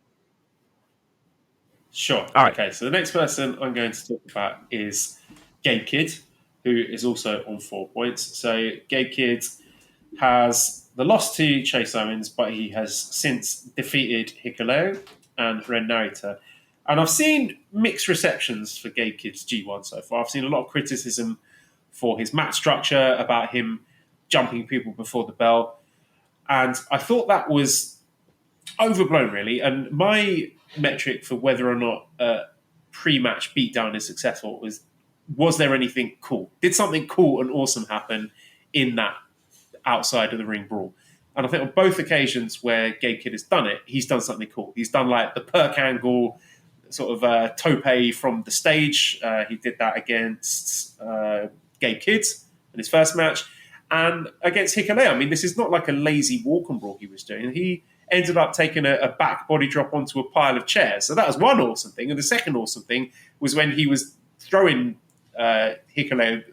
Sure. All right. Okay. So the next person I'm going to talk about is Gabe Kidd, who is also on 4 points. So Gabe Kidd has the loss to Chase Owens, but he has since defeated Hikuleo and Ren Narita. And I've seen mixed receptions for Gabe Kidd's G1 so far. I've seen a lot of criticism for his match structure, about him jumping people before the bell. And I thought that was overblown, really. And my metric for whether or not a pre-match beatdown is successful was there anything cool? Did something cool and awesome happen in that outside of the ring brawl? And I think on both occasions where Gabe Kidd has done it, he's done something cool. He's done like the perk angle, sort of tope from the stage. He did that against Gabe Kidd in his first match. And against Hikuleo, I mean, this is not like a lazy walk and brawl he was doing. He ended up taking a back body drop onto a pile of chairs. So that was one awesome thing. And the second awesome thing was when he was throwing Hikuleo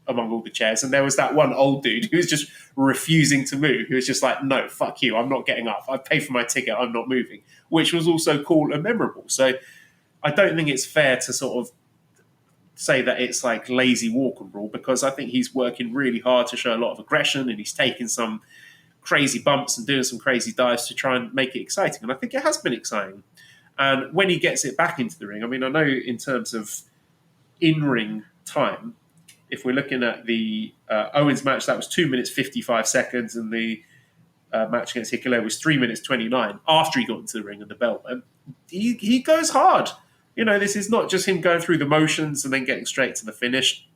among all the chairs, and there was that one old dude who was just refusing to move. He was just like, no, fuck you, I'm not getting up. I paid for my ticket, I'm not moving, which was also cool and memorable. So I don't think it's fair to sort of say that it's like lazy walk and brawl, because I think he's working really hard to show a lot of aggression, and he's taking some crazy bumps and doing some crazy dives to try and make it exciting. And I think it has been exciting. And when he gets it back into the ring, I mean, I know in terms of in-ring time, if we're looking at the Owens match, that was 2 minutes 55 seconds, and the match against Hikuleo was 3 minutes 29 after he got into the ring and the bell went. He goes hard. You know, this is not just him going through the motions and then getting straight to the finish.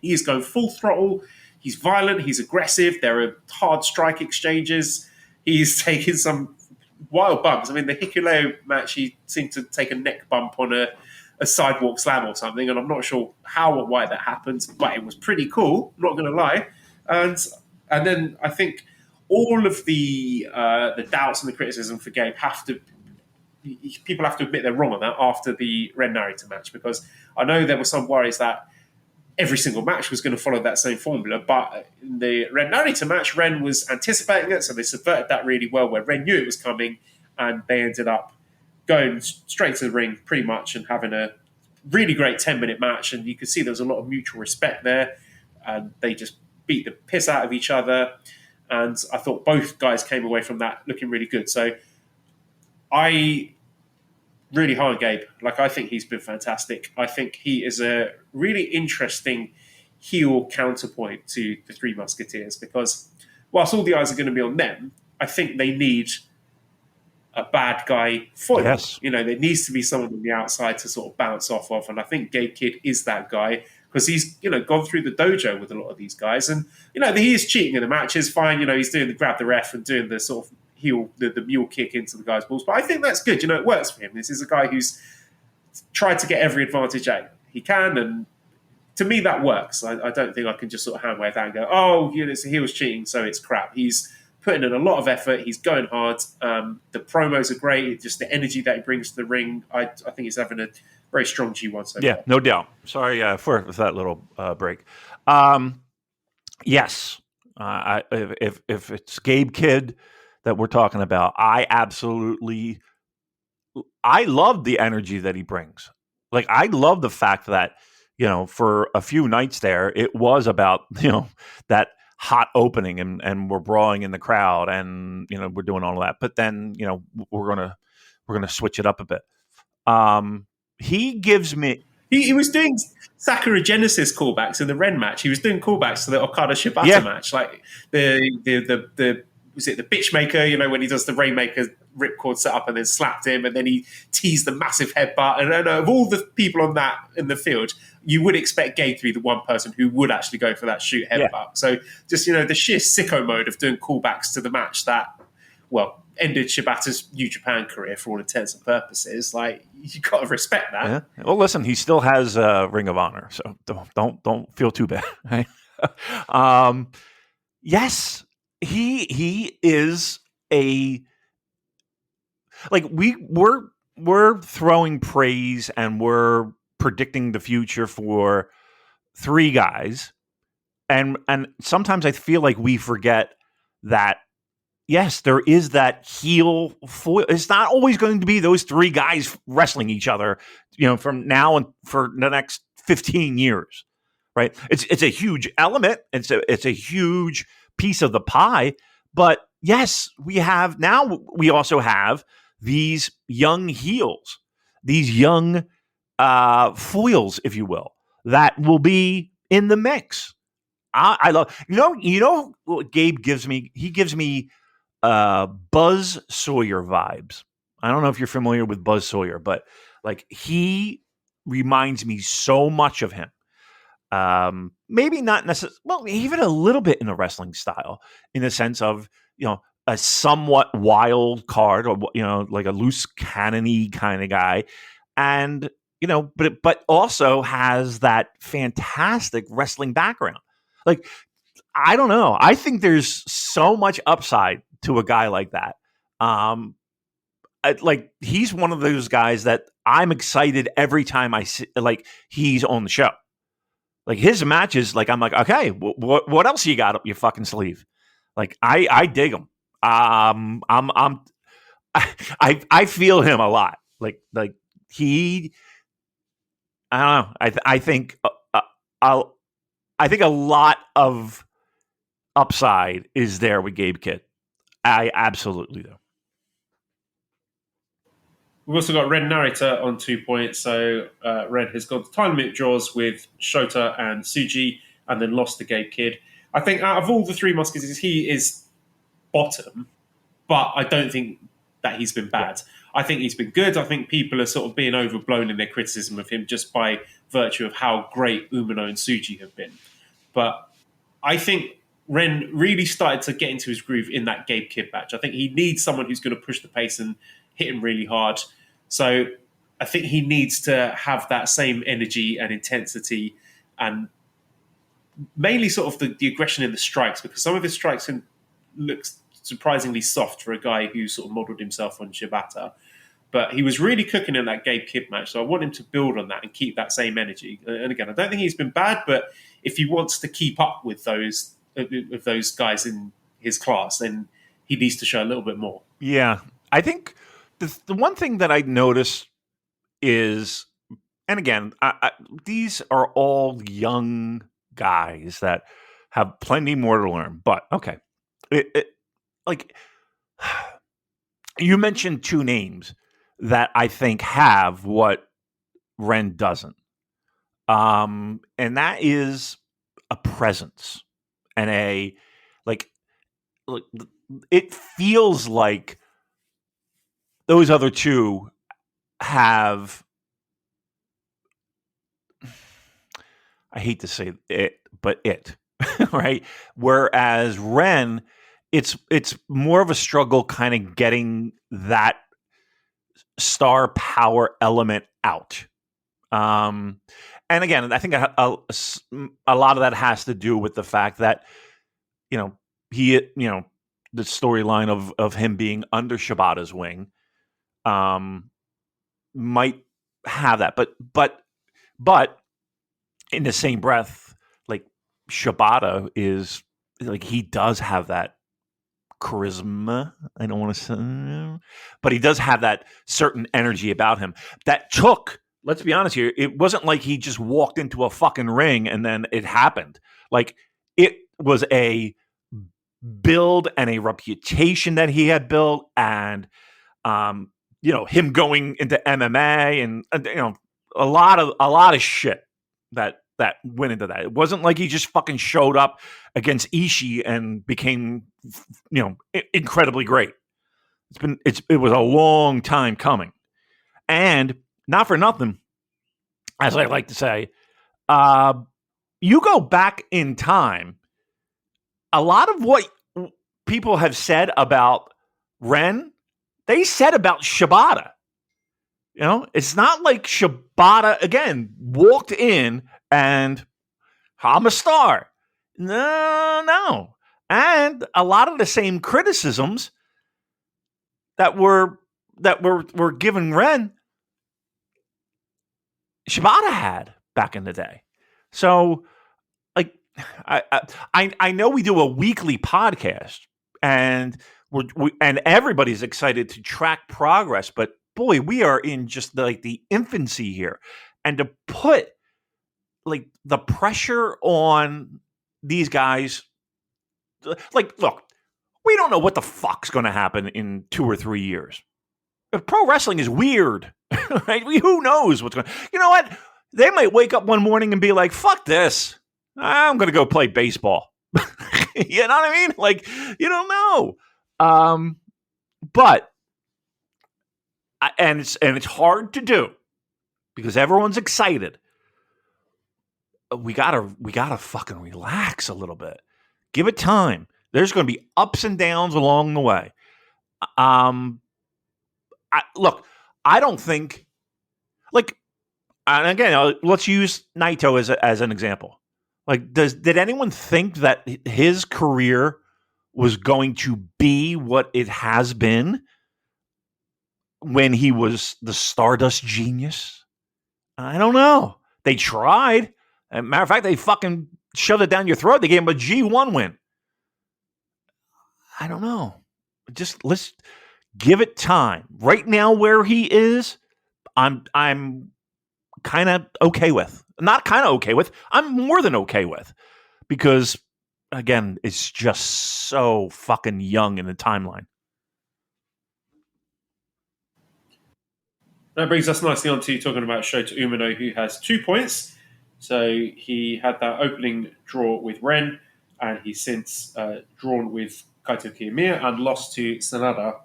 He is going full throttle. He's violent. He's aggressive. There are hard strike exchanges. He's taking some wild bumps. I mean, the Hikuleo match, he seemed to take a neck bump on a sidewalk slam or something, and I'm not sure how or why that happened, but it was pretty cool, not going to lie. And then I think all of the doubts and the criticism for Gabe people have to admit they're wrong on that after the Ren Narita match, because I know there were some worries that every single match was going to follow that same formula, but in the Ren Narita match, Ren was anticipating it, so they subverted that really well, where Ren knew it was coming, and they ended up going straight to the ring pretty much and having a really great 10-minute match, and you could see there was a lot of mutual respect there, and they just beat the piss out of each other, and I thought both guys came away from that looking really good. So I really high on Gabe. Like, I think he's been fantastic. I think he is a really interesting heel counterpoint to the Three Musketeers, because whilst all the eyes are going to be on them, I think they need a bad guy foil. Yes. You know, there needs to be someone on the outside to sort of bounce off of, and I think Gabe Kidd is that guy, because he's, you know, gone through the dojo with a lot of these guys, and, you know, he is cheating in the matches, fine, you know, he's doing the grab the ref and doing the sort of heel, the mule kick into the guy's balls, but I think that's good, you know, it works for him. This is a guy who's tried to get every advantage out he can, and to me that works. I don't think I can just sort of hand wave that and go, oh, you know, he was cheating, so it's crap. He's putting in a lot of effort, he's going hard, the promos are great, just the energy that he brings to the ring. I think he's having a very strong G1 so far. No doubt. Sorry for that little break. Yes, if it's Gabe Kidd that we're talking about, I love the energy that he brings. Like, I love the fact that, you know, for a few nights there, it was about, you know, that hot opening and we're brawling in the crowd and, you know, we're doing all of that. But then, you know, we're gonna switch it up a bit. He gives me. He was doing Sakura Genesis callbacks in the Ren match. He was doing callbacks to the Okada Shibata match, like the was it the Bitchmaker? You know, when he does the Rainmaker ripcord setup and then slapped him, and then he teased the massive headbutt. And of all the people on that in the field, you would expect Gabe to be the one person who would actually go for that shoot headbutt. Yeah. So just, you know, the sheer sicko mode of doing callbacks to the match that, well, ended Shibata's New Japan career for all intents and purposes. Like, you got to respect that. Yeah. Well, listen, he still has Ring of Honor, so don't feel too bad. Right? Yes, he is a, like, we're throwing praise and we're predicting the future for three guys, and sometimes I feel like we forget that. Yes, there is that heel foil. It's not always going to be those three guys wrestling each other, you know, from now and for the next 15 years, right? It's a huge element. It's a huge piece of the pie. But yes, we also have these young heels, these young foils, if you will, that will be in the mix. I love, you know what Gabe gives me? He gives me Buzz Sawyer vibes. I don't know if you're familiar with Buzz Sawyer, but like, he reminds me so much of him. Maybe not necessarily, well, even a little bit in the wrestling style, in the sense of, you know, a somewhat wild card, or, you know, like a loose cannon-y kind of guy, and, you know, but also has that fantastic wrestling background. Like, I don't know. I think there's so much upside to a guy like that. Like, he's one of those guys that I'm excited every time I see, like, he's on the show. Like, his matches, like, I'm like, okay, what else you got up your fucking sleeve? Like, I dig him. I feel him a lot. Like he, I don't know. I think I think a lot of upside is there with Gabe Kidd. I absolutely do. We've also got Ren Narita on 2 points. So Ren has gone to time limit draws with Shota and Tsuji, and then lost to Gabe Kidd. I think out of all the Three Musketeers, he is bottom, but I don't think that he's been bad. I think he's been good. I think people are sort of being overblown in their criticism of him just by virtue of how great Umino and Tsuji have been. But I think Ren really started to get into his groove in that Gabe Kidd match. I think he needs someone who's going to push the pace and hit him really hard. So I think he needs to have that same energy and intensity, and mainly sort of the aggression in the strikes, because some of his strikes looks surprisingly soft for a guy who sort of modelled himself on Shibata. But he was really cooking in that Gabe Kidd match, so I want him to build on that and keep that same energy. And again, I don't think he's been bad, but if he wants to keep up with those guys in his class, then he needs to show a little bit more. Yeah, I think the one thing that I noticed is, and again, these are all young guys that have plenty more to learn. But okay, like you mentioned two names that I think have what Ren doesn't, and that is a presence and a like. It feels like those other two have. I hate to say it, but right. Whereas Ren, it's more of a struggle, kind of getting that star power element out. And again, I think a lot of that has to do with the fact that the storyline of him being under Shibata's wing might have that, but in the same breath, like Shibata is like, he does have that charisma. I don't want to say, but he does have that certain energy about him that took. Let's be honest here. It wasn't like he just walked into a fucking ring and then it happened. Like, it was a build and a reputation that he had built, and him going into MMA and a lot of shit that went into that. It wasn't like he just fucking showed up against Ishii and became incredibly great. It was a long time coming, and not for nothing, as I like to say, you go back in time, a lot of what people have said about Ren, they said about Shibata. It's not like Shibata, again, walked in and I'm a star. No. And a lot of the same criticisms that were given Ren, Shibata had back in the day. So, like, I know we do a weekly podcast, and and everybody's excited to track progress, but boy, we are in just the infancy here, and to put like the pressure on these guys, like, look, we don't know what the fuck's going to happen in 2 or 3 years. If pro wrestling is weird, right? Who knows what's going? You know what? They might wake up one morning and be like, "Fuck this! I'm going to go play baseball." You know what I mean? Like, you don't know. But it's hard to do because everyone's excited. We gotta fucking relax a little bit. Give it time. There's going to be ups and downs along the way. I don't think, like, and again, let's use Naito as an example. Like, did anyone think that his career was going to be what it has been when he was the Stardust Genius? I don't know. They tried. As a matter of fact, they fucking shoved it down your throat. They gave him a G1 win. I don't know. Just let's give it time. Right now, where he is, I'm kind of okay with. Not kind of okay with. I'm more than okay with, because again, it's just so fucking young in the timeline. That brings us nicely on to talking about Shota Umino, who has 2 points. So he had that opening draw with Ren, and he's since drawn with Kaito Kiyomiya and lost to Sanada.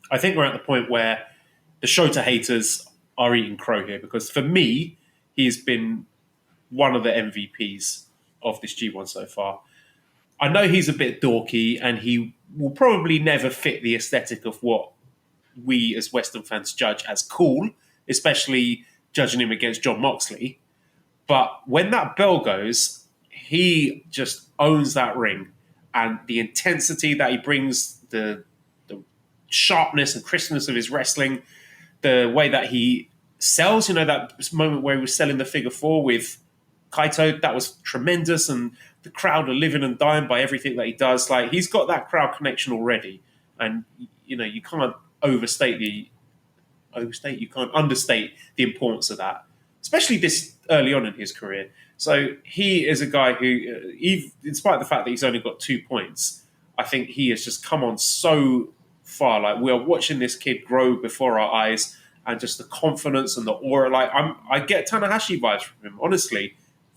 I think we're at the point where the Shota haters are eating crow here, because for me, he's been one of the MVPs of this G1 so far. I know he's a bit dorky, and he will probably never fit the aesthetic of what we as Western fans judge as cool, especially judging him against Jon Moxley. But when that bell goes, he just owns that ring. and the intensity that he brings, the sharpness and crispness of his wrestling, the way that he sells, that moment where he was selling the figure 4 with Kaito, that was tremendous, and the crowd are living and dying by everything that he does. Like, he's got that crowd connection already, and you can't understate the importance of that, especially this early on in his career. So he is a guy who, in spite of the fact that he's only got 2 points, I think he has just come on so far. Like, we are watching this kid grow before our eyes, and just the confidence and the aura. Like, I get Tanahashi vibes from him. Honestly,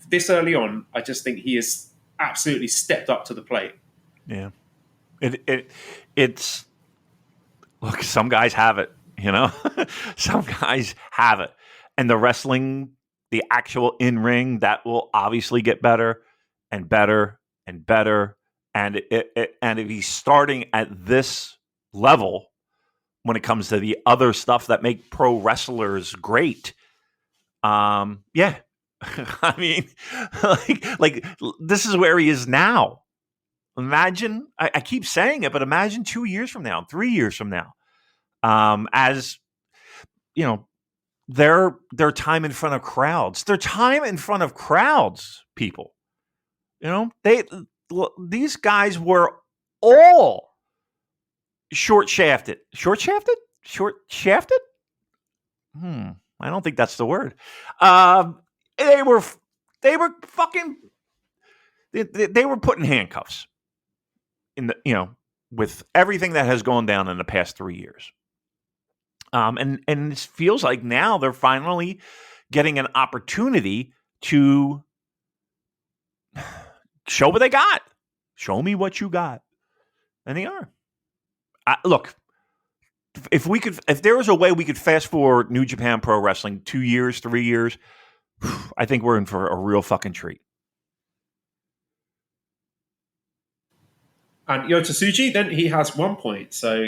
this early on, I just think he has absolutely stepped up to the plate. Yeah, it's look. Some guys have it, some guys have it, and the wrestling, the actual in ring, that will obviously get better and better and better. And and if he's starting at this level, when it comes to the other stuff that make pro wrestlers great, yeah. I mean, like this is where he is now. Imagine, I keep saying it, but imagine 2 years from now, 3 years from now, as their time in front of crowds, people. These guys were all short-shafted. Short-shafted? Short-shafted? I don't think that's the word. They were fucking. They were put in handcuffs with everything that has gone down in the past 3 years. And it feels like now they're finally getting an opportunity to show what they got. Show me what you got, and they are. Look, if there was a way we could fast forward New Japan Pro Wrestling 2 years, 3 years, I think we're in for a real fucking treat. And Yota Tsuji, then he has 1 point. So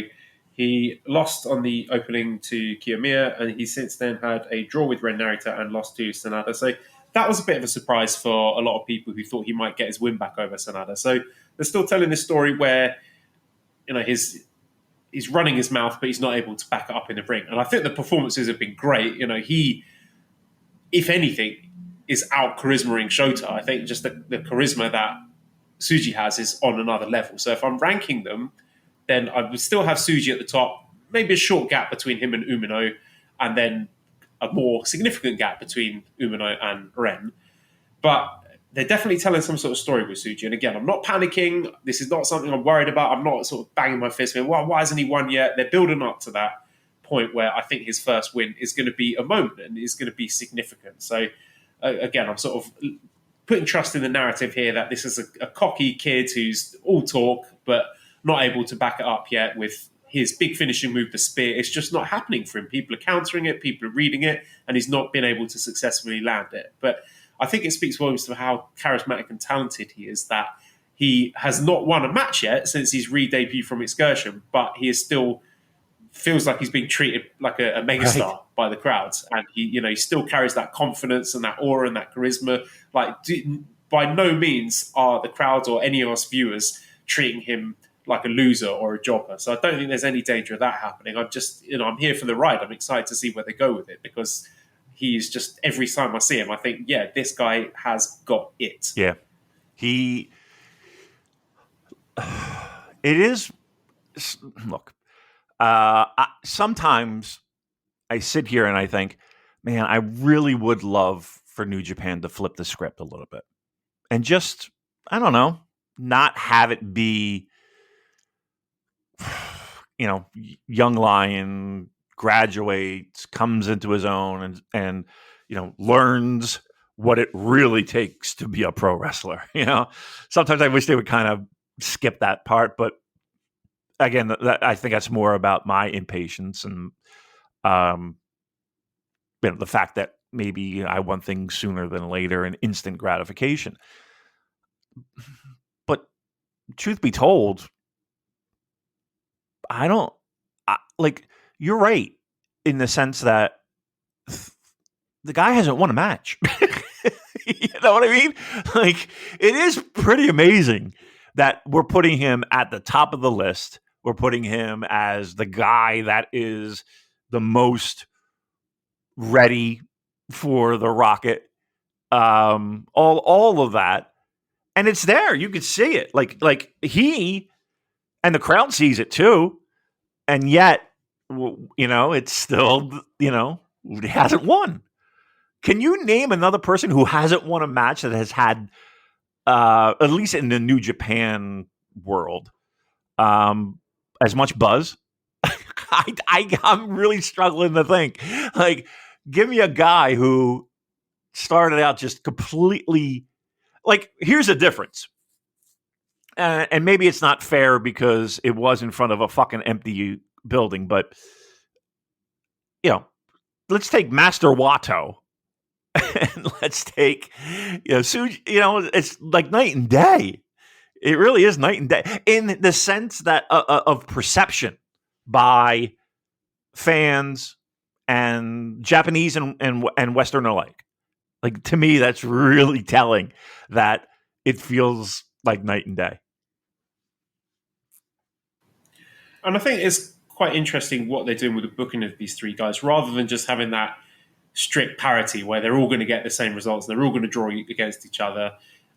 he lost on the opening to Kiyomiya, and he since then had a draw with Ren Narita and lost to Sanada. So that was a bit of a surprise for a lot of people who thought he might get his win back over Sanada. So they're still telling this story where, he's running his mouth, but he's not able to back it up in the ring. And I think the performances have been great. He, if anything, is out charismaing Shota. I think just the charisma that Tsuji has is on another level. So if I'm ranking them, then I would still have Tsuji at the top, maybe a short gap between him and Umino, and then a more significant gap between Umino and Ren. But they're definitely telling some sort of story with Tsuji. And again, I'm not panicking. This is not something I'm worried about. I'm not sort of banging my fist going, why hasn't he won yet? They're building up to that point where I think his first win is going to be a moment and is going to be significant. So again, I'm sort of putting trust in the narrative here that this is a cocky kid who's all talk, but not able to back it up yet with his big finishing move, the spear. It's just not happening for him. People are countering it, people are reading it, and he's not been able to successfully land it. But I think it speaks volumes to how charismatic and talented he is, that he has not won a match yet since his re-debut from Excursion, but he is still feels like he's being treated like a megastar by the crowds. And he still carries that confidence and that aura and that charisma. Like, by no means are the crowds or any of us viewers treating him like a loser or a jobber. So I don't think there's any danger of that happening. I'm just, I'm here for the ride. I'm excited to see where they go with it, because he's just, every time I see him, I think, yeah, this guy has got it. Yeah. It is, look, sometimes I sit here and I think, man, I really would love for New Japan to flip the script a little bit and just, I don't know, not have it be, young lion graduates, comes into his own and learns what it really takes to be a pro wrestler. Sometimes I wish they would kind of skip that part, but again, I think that's more about my impatience and the fact that maybe I want things sooner than later and instant gratification. But truth be told, you're right in the sense that the guy hasn't won a match. You know what I mean? Like, it is pretty amazing that we're putting him at the top of the list. We're putting him as the guy that is the most ready for the Rocket. All of that, and it's there. You could see it. Like he and the crowd sees it too, and yet it's still he hasn't won. Can you name another person who hasn't won a match that has had, at least in the New Japan world, as much buzz? I'm really struggling to think. Like, give me a guy who started out just completely. Like, here's the difference. And maybe it's not fair because it was in front of a fucking empty building, but let's take Master Wato. And let's take, Suji, it's like night and day. It really is night and day in the sense that of perception by fans and Japanese and Western alike. Like, to me, that's really telling that it feels like night and day. And I think it's quite interesting what they're doing with the booking of these three guys, rather than just having that strict parity where they're all going to get the same results and they're all going to draw against each other.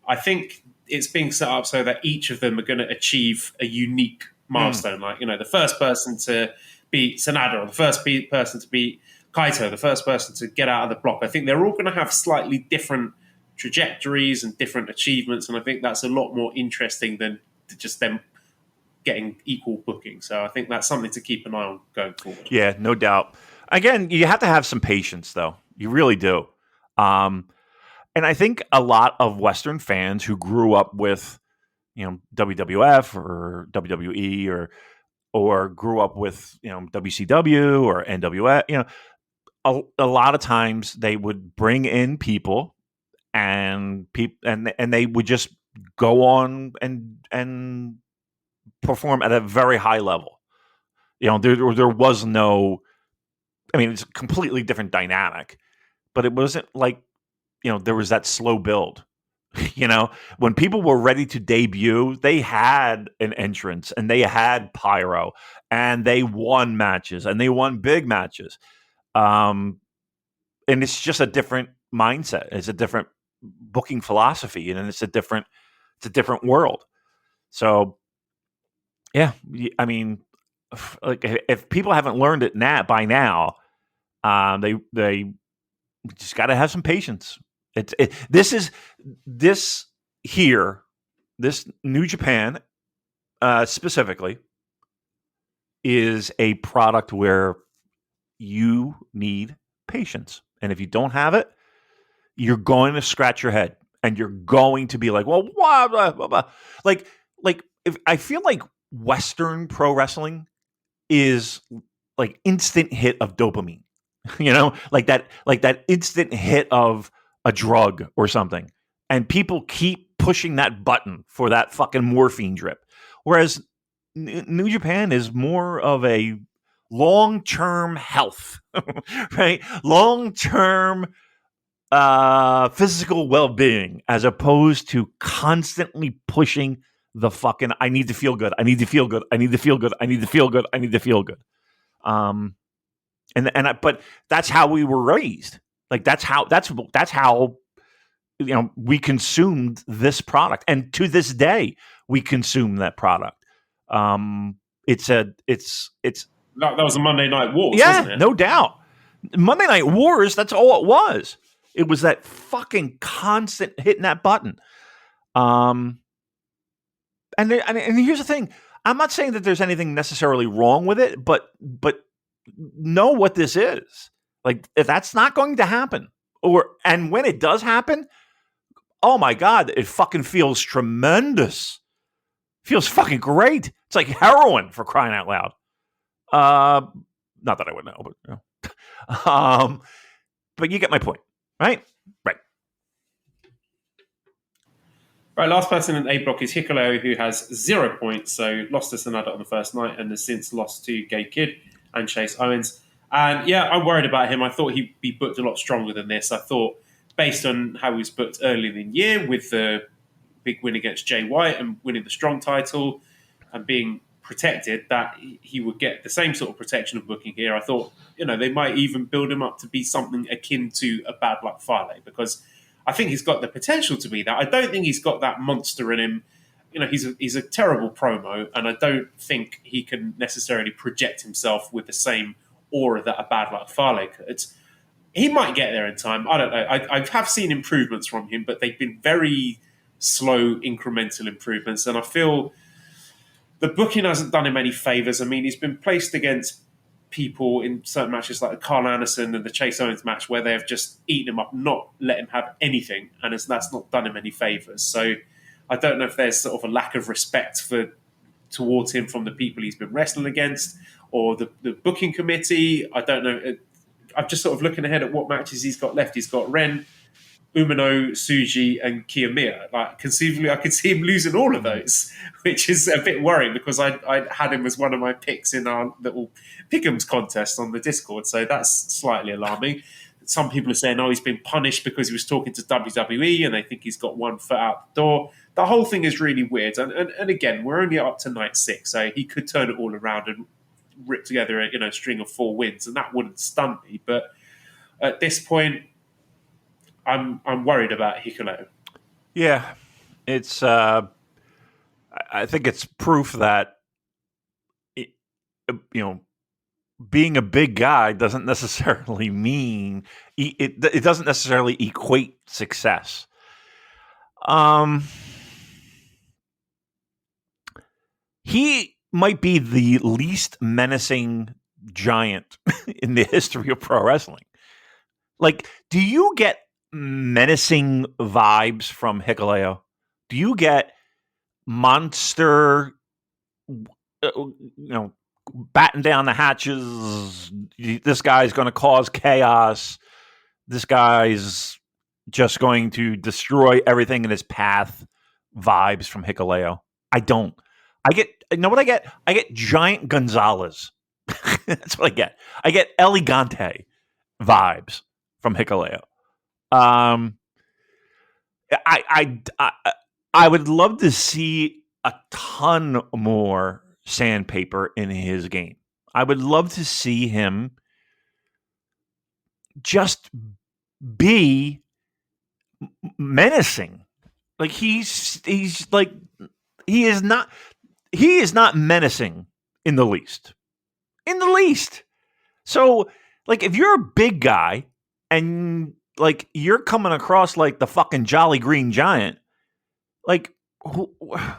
I think it's being set up so that each of them are going to achieve a unique milestone. Like, the first person to beat SANADA, or the first person to beat Kaito, the first person to get out of the block. I think they're all going to have slightly different trajectories and different achievements, and I think that's a lot more interesting than just them getting equal booking. So I think that's something to keep an eye on going forward. Yeah, no doubt. Again, you have to have some patience, though. You really do. And I think a lot of Western fans who grew up with, WWF or WWE or grew up with, WCW or NWF, a lot of times they would bring in people and they would just go on and perform at a very high level. There was no. I mean, it's a completely different dynamic, but it wasn't like, there was that slow build. When people were ready to debut, they had an entrance and they had pyro and they won matches and they won big matches. And it's just a different mindset. It's a different booking philosophy, and it's a different world. So, yeah, I mean, like, if people haven't learned it by now, they just got to have some patience. This New Japan specifically is a product where you need patience, and if you don't have it, you're going to scratch your head, and you're going to be like, well, blah, blah, blah, blah. Like if I feel like Western pro wrestling is like instant hit of dopamine, like that instant hit of a drug or something. And people keep pushing that button for that fucking morphine drip. Whereas New Japan is more of a long-term health, right? Long-term physical well-being, as opposed to constantly pushing the fucking, I need to feel good. I need to feel good. I need to feel good. I need to feel good. I need to feel good. But that's how we were raised. Like, that's how we consumed this product, and to this day we consume that product. It's that was a Monday Night Wars, wasn't it? No doubt. Monday Night Wars. That's all it was. It was that fucking constant hitting that button. And here's the thing. I'm not saying that there's anything necessarily wrong with it, but know what this is. Like, if that's not going to happen, and when it does happen, oh my God, it fucking feels tremendous. Feels fucking great. It's like heroin, for crying out loud. Not that I would know, but but you get my point, right? Right. Right, last person in A block is Hikuleo, who has 0 points, so lost to SANADA on the first night and has since lost to Gay Kid and Chase Owens. And yeah, I'm worried about him. I thought he'd be booked a lot stronger than this. I thought, based on how he was booked early in the year with the big win against Jay White and winning the strong title and being protected, that he would get the same sort of protection of booking here. I thought, they might even build him up to be something akin to a Bad Luck Fale, because I think he's got the potential to be that. I don't think he's got that monster in him. He's a terrible promo, and I don't think he can necessarily project himself with the same aura that a Bad Luck Fale could. He might get there in time. I don't know. I have seen improvements from him, but they've been very slow, incremental improvements, and I feel the booking hasn't done him any favours. I mean, he's been placed against people in certain matches like the Carl Anderson and the Chase Owens match where they've just eaten him up, not let him have anything, and that's not done him any favours. So I don't know if there's sort of a lack of respect towards him from the people he's been wrestling against, or the booking committee. I don't know. I'm just sort of looking ahead at what matches he's got left. He's got Ren, Umino, Tsuji, and Kiyomiya. Like, conceivably, I could see him losing all of those, which is a bit worrying because I had him as one of my picks in our little Pick'ems contest on the Discord. So that's slightly alarming. Some people are saying, he's been punished because he was talking to WWE and they think he's got one foot out the door. The whole thing is really weird. And again, we're only up to night 6, so he could turn it all around and rip together a string of 4 wins, and that wouldn't stun me. But at this point, I'm worried about Hikuleo. Yeah, it's. I think it's proof that being a big guy doesn't necessarily mean it doesn't necessarily equate success. He might be the least menacing giant in the history of pro wrestling. Like, do you get menacing vibes from Hikuleo? Do you get monster, batten down the hatches? This guy's going to cause chaos. This guy's just going to destroy everything in his path vibes from Hikuleo. I don't. I get, what I get? I get Giant Gonzalez. That's what I get. I get Elegante vibes from Hikuleo. I would love to see a ton more sandpaper in his game. I would love to see him just be menacing. Like he's like he is not menacing in the least. In the least. So, like, if you're a big guy and like you're coming across like the fucking Jolly Green Giant, like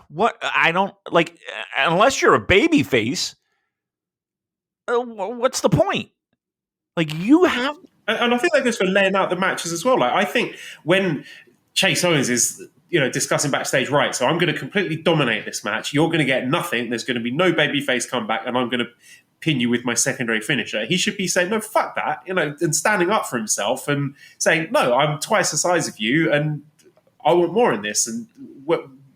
what? I don't like unless you're a baby face. What's the point? Like, you have, and I think that goes for laying out the matches as well. Like, I think when Chase Owens is discussing backstage, right, so I'm going to completely dominate this match. You're going to get nothing. There's going to be no babyface comeback, and I'm going to pin you with my secondary finisher. He should be saying, no, fuck that, and standing up for himself and saying, no, I'm twice the size of you, and I want more in this. And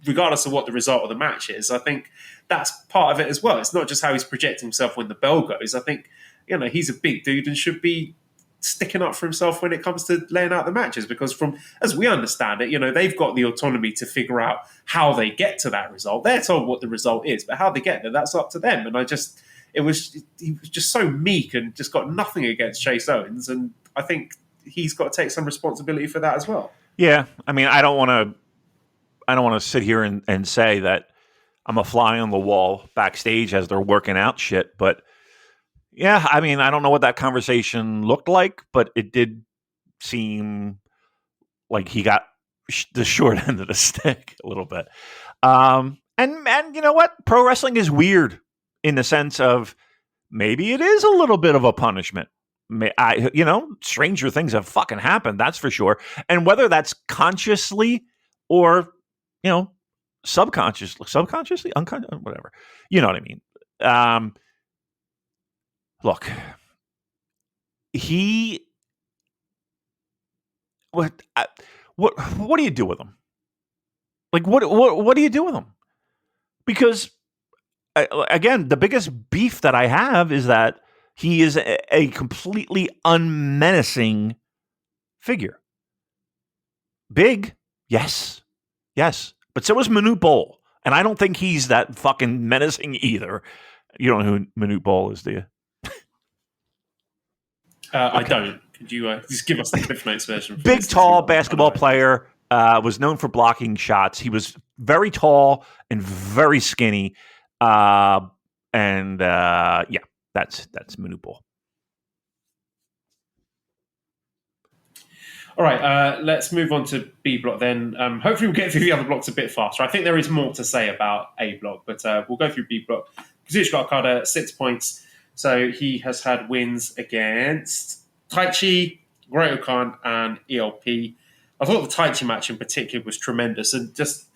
regardless of what the result of the match is, I think that's part of it as well. It's not just how he's projecting himself when the bell goes. I think, he's a big dude and should be sticking up for himself when it comes to laying out the matches, because as we understand it, they've got the autonomy to figure out how they get to that result. They're told what the result is, but how they get there, that's up to them. And he was just so meek and just got nothing against Chase Owens. And I think he's got to take some responsibility for that as well. Yeah. I mean, I don't want to sit here and say that I'm a fly on the wall backstage as they're working out shit, but yeah, I mean, I don't know what that conversation looked like, but it did seem like he got the short end of the stick a little bit. And you know what? Pro wrestling is weird in the sense of maybe it is a little bit of a punishment. Stranger things have fucking happened, that's for sure. And whether that's consciously or, subconsciously, unconsciously, whatever. You know what I mean? Look, what do you do with him? Like, what do you do with him? Because again, the biggest beef that I have is that he is a completely unmenacing figure. Big, yes, But so is Manute Bol. And I don't think he's that fucking menacing either. You don't know who Manute Bol is, do you? I don't. Could you just give us the Cliff Notes version? Big, tall basketball player. Was known for blocking shots. He was very tall and very skinny. Yeah, that's Manute Bol. All right, let's move on to B block then. Hopefully we'll get through the other blocks a bit faster. I think there is more to say about A block, but we'll go through B block. Kazuchika Okada, 6 points. So he has had wins against Taichi, Great-O-Khan, and ELP. I thought the Taichi match in particular was tremendous. And just,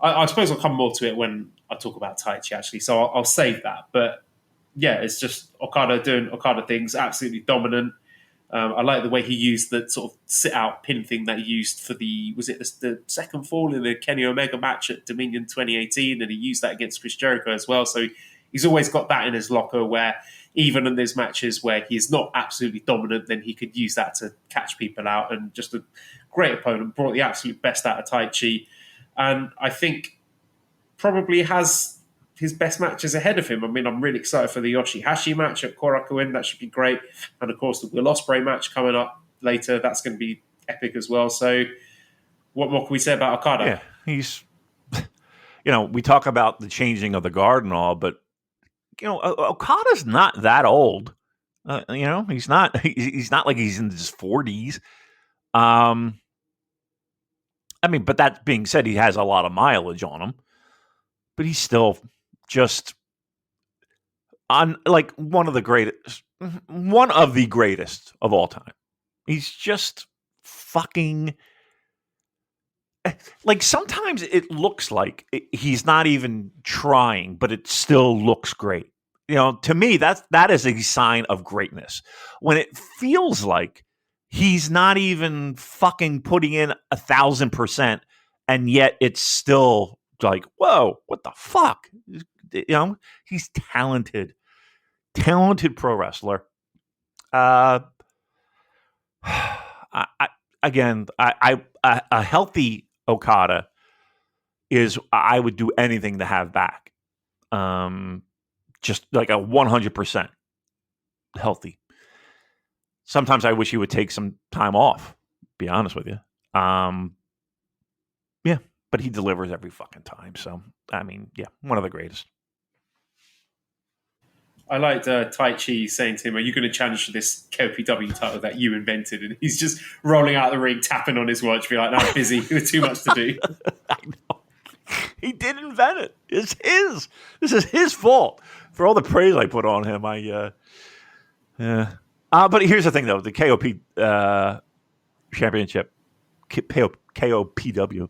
I suppose I'll come more to it when I talk about Taichi, actually. So I'll save that. But yeah, it's just Okada doing Okada things, absolutely dominant. I like the way he used the sort of sit-out pin thing that he used for the second fall in the Kenny Omega match at Dominion 2018, and he used that against Chris Jericho as well. So he's always got that in his locker where even in those matches where he's not absolutely dominant, then he could use that to catch people out, and just a great opponent, brought the absolute best out of Taichi. And I think probably has his best matches ahead of him. I mean, I'm really excited for the Yoshihashi match at Korakuen. That should be great. And of course, the Will Ospreay match coming up later. That's going to be epic as well. So what more can we say about Okada? Yeah, he's, we talk about the changing of the guard and all, but, Okada's not that old. He's not like he's in his 40s. But that being said, he has a lot of mileage on him. But he's still just on like one of the greatest of all time. He's just fucking like, sometimes it looks like he's not even trying, but it still looks great. To me, that is a sign of greatness. When it feels like he's not even fucking putting in 1,000%, and yet it's still like, whoa, what the fuck? He's talented pro wrestler. A healthy Okada is, I would do anything to have back. Just like a 100% healthy. Sometimes I wish he would take some time off, be honest with you. Yeah, but he delivers every fucking time. So, one of the greatest. I liked Taichi saying to him, "Are you going to challenge for this KOPW title that you invented?" And he's just rolling out the ring, tapping on his watch, be like, "No, I'm busy. There's too much to do." I know. He did invent it. It's his. This is his fault for all the praise I put on him. But here's the thing, though: the KOP championship, KOPW.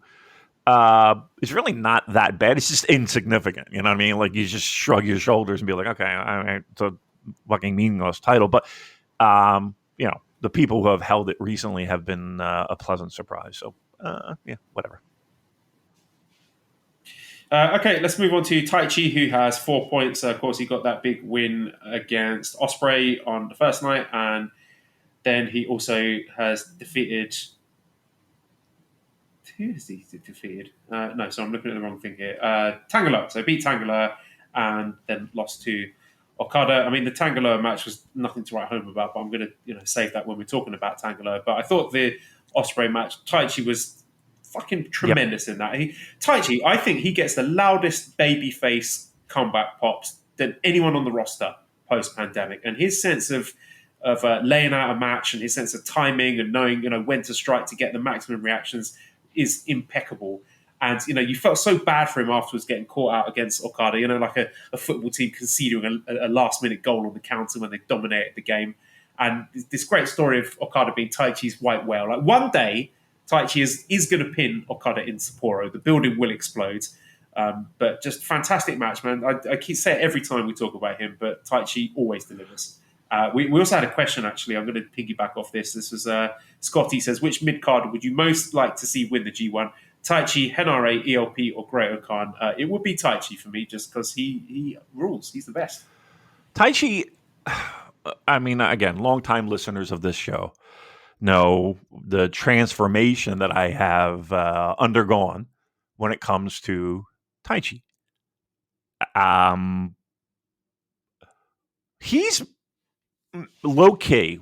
It's really not that bad. It's just insignificant. You know what I mean? Like, you just shrug your shoulders and be like, okay, it's a fucking meaningless title. But, the people who have held it recently have been a pleasant surprise. So, whatever. Okay, let's move on to Taichi, who has 4 points. Of course, he got that big win against Ospreay on the first night. And then he also has defeated... Who has he defeated? I'm looking at the wrong thing here. Tangaloa. So beat Tangaloa and then lost to Okada. I mean, the Tangaloa match was nothing to write home about, but I'm going to save that when we're talking about Tangaloa. But I thought the Ospreay match, Taichi was fucking tremendous in that. Taichi, I think he gets the loudest babyface comeback pops than anyone on the roster post-pandemic. And his sense of laying out a match and his sense of timing and knowing when to strike to get the maximum reactions is impeccable. And, you felt so bad for him afterwards getting caught out against Okada, like a football team conceding a last-minute goal on the counter when they dominated the game. And this great story of Okada being Taichi's white whale. Like, one day, Taichi is going to pin Okada in Sapporo. The building will explode. But just fantastic match, man. I keep saying it every time we talk about him, but Taichi always delivers. We also had a question, actually. I'm going to piggyback off this. This was Scotty says, which mid-card would you most like to see win the G1? Taichi, Henare, ELP, or Great-O-Khan? It would be Taichi for me, just because he rules. He's the best. Taichi, again, longtime listeners of this show know the transformation that I have undergone when it comes to Taichi. He's low key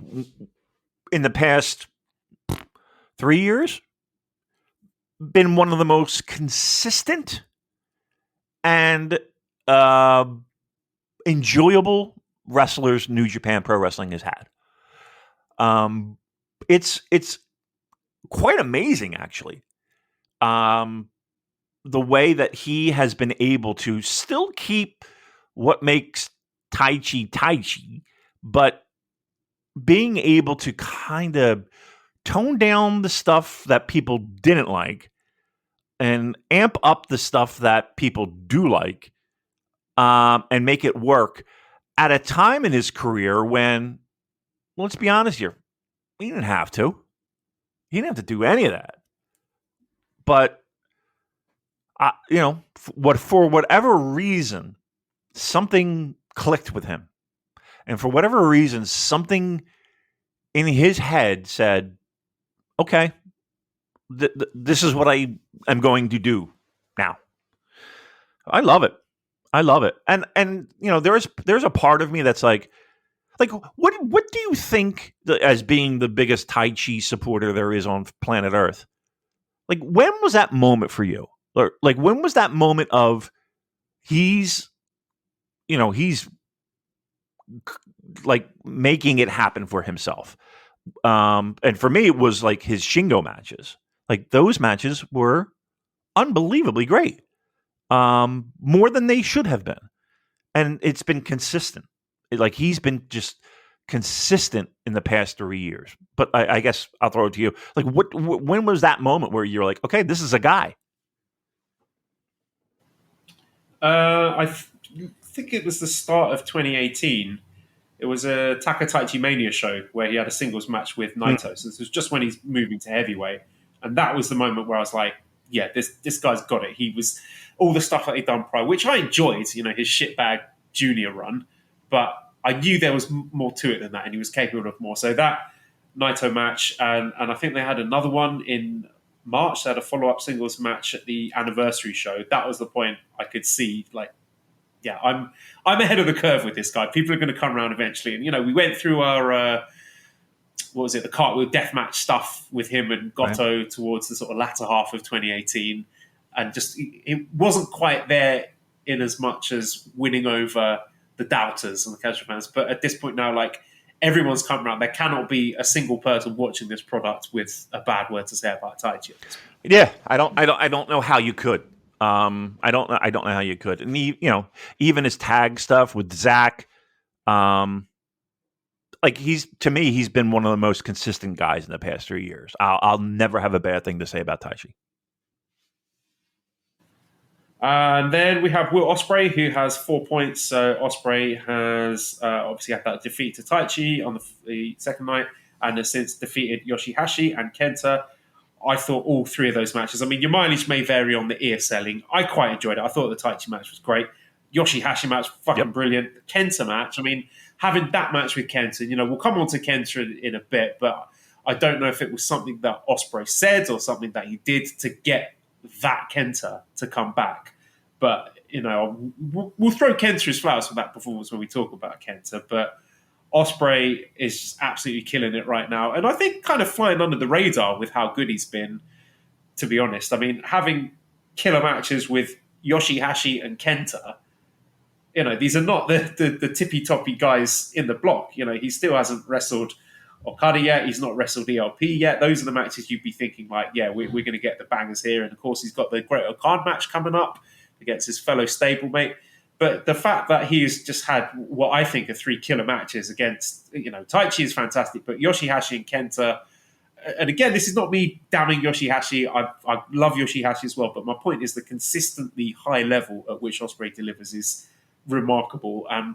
in the past 3 years been one of the most consistent and enjoyable wrestlers New Japan Pro Wrestling has had. It's quite amazing, actually. The way that he has been able to still keep what makes Taichi, but being able to kind of tone down the stuff that people didn't like and amp up the stuff that people do like, and make it work at a time in his career when, let's be honest here, he didn't have to. He didn't have to do any of that. But for whatever reason, something clicked with him. And for whatever reason, something in his head said, okay, this is what I am going to do now. I love it. And there's a part of me that's like what do you think as being the biggest Tai Chi supporter there is on planet Earth? Like, when was that moment for you? Or, like, when was that moment of he's like making it happen for himself? And for me, it was like his Shingo matches. Like, those matches were unbelievably great. More than they should have been. And it's been consistent. Like, he's been just consistent in the past 3 years. But I guess I'll throw it to you. Like, when was that moment where you're like, okay, this is a guy? I think it was the start of 2018. It was a Takataichi Mania show where he had a singles match with Naito. So this was just when he's moving to heavyweight. And that was the moment where I was like, yeah, this guy's got it. He was all the stuff that he'd done prior, which I enjoyed, his shitbag junior run. But I knew there was more to it than that, and he was capable of more. So that Naito match, and I think they had another one in March. They had a follow-up singles match at the anniversary show. That was the point I could see, like, yeah, I'm ahead of the curve with this guy. People are going to come around eventually. And, we went through our, the Cartwheel Deathmatch stuff with him and Goto right towards the sort of latter half of 2018. And just, it wasn't quite there in as much as winning over the doubters and the casual fans. But at this point now, like, everyone's come around. There cannot be a single person watching this product with a bad word to say about Taichi. Yeah, I don't know how you could. I don't know how you could. And even his tag stuff with Zach, like, he's been one of the most consistent guys in the past 3 years. I'll never have a bad thing to say about Taichi. And then we have Will Ospreay, who has 4 points. So Ospreay has obviously had that defeat to Taichi on the second night, and has since defeated Yoshihashi and Kenta. I thought all three of those matches, I mean, your mileage may vary on the ear selling. I quite enjoyed it. I thought the Taichi match was great. Yoshihashi match, fucking brilliant. The Kenta match, I mean, having that match with Kenta, we'll come on to Kenta in a bit, but I don't know if it was something that Ospreay said or something that he did to get that Kenta to come back. But, we'll throw Kenta his flowers for that performance when we talk about Kenta. But Ospreay is just absolutely killing it right now. And I think kind of flying under the radar with how good he's been, to be honest. I mean, having killer matches with Yoshihashi and Kenta, these are not the tippy-toppy guys in the block. He still hasn't wrestled Okada yet. He's not wrestled ELP yet. Those are the matches you'd be thinking, like, yeah, we're going to get the bangers here. And, of course, he's got the Great O'Khan match coming up against his fellow stablemate. But the fact that he's just had what I think are 3 killer matches against, Taichi is fantastic, but Yoshihashi and Kenta, and again, this is not me damning Yoshihashi. I love Yoshihashi as well, but my point is the consistently high level at which Ospreay delivers is remarkable. And,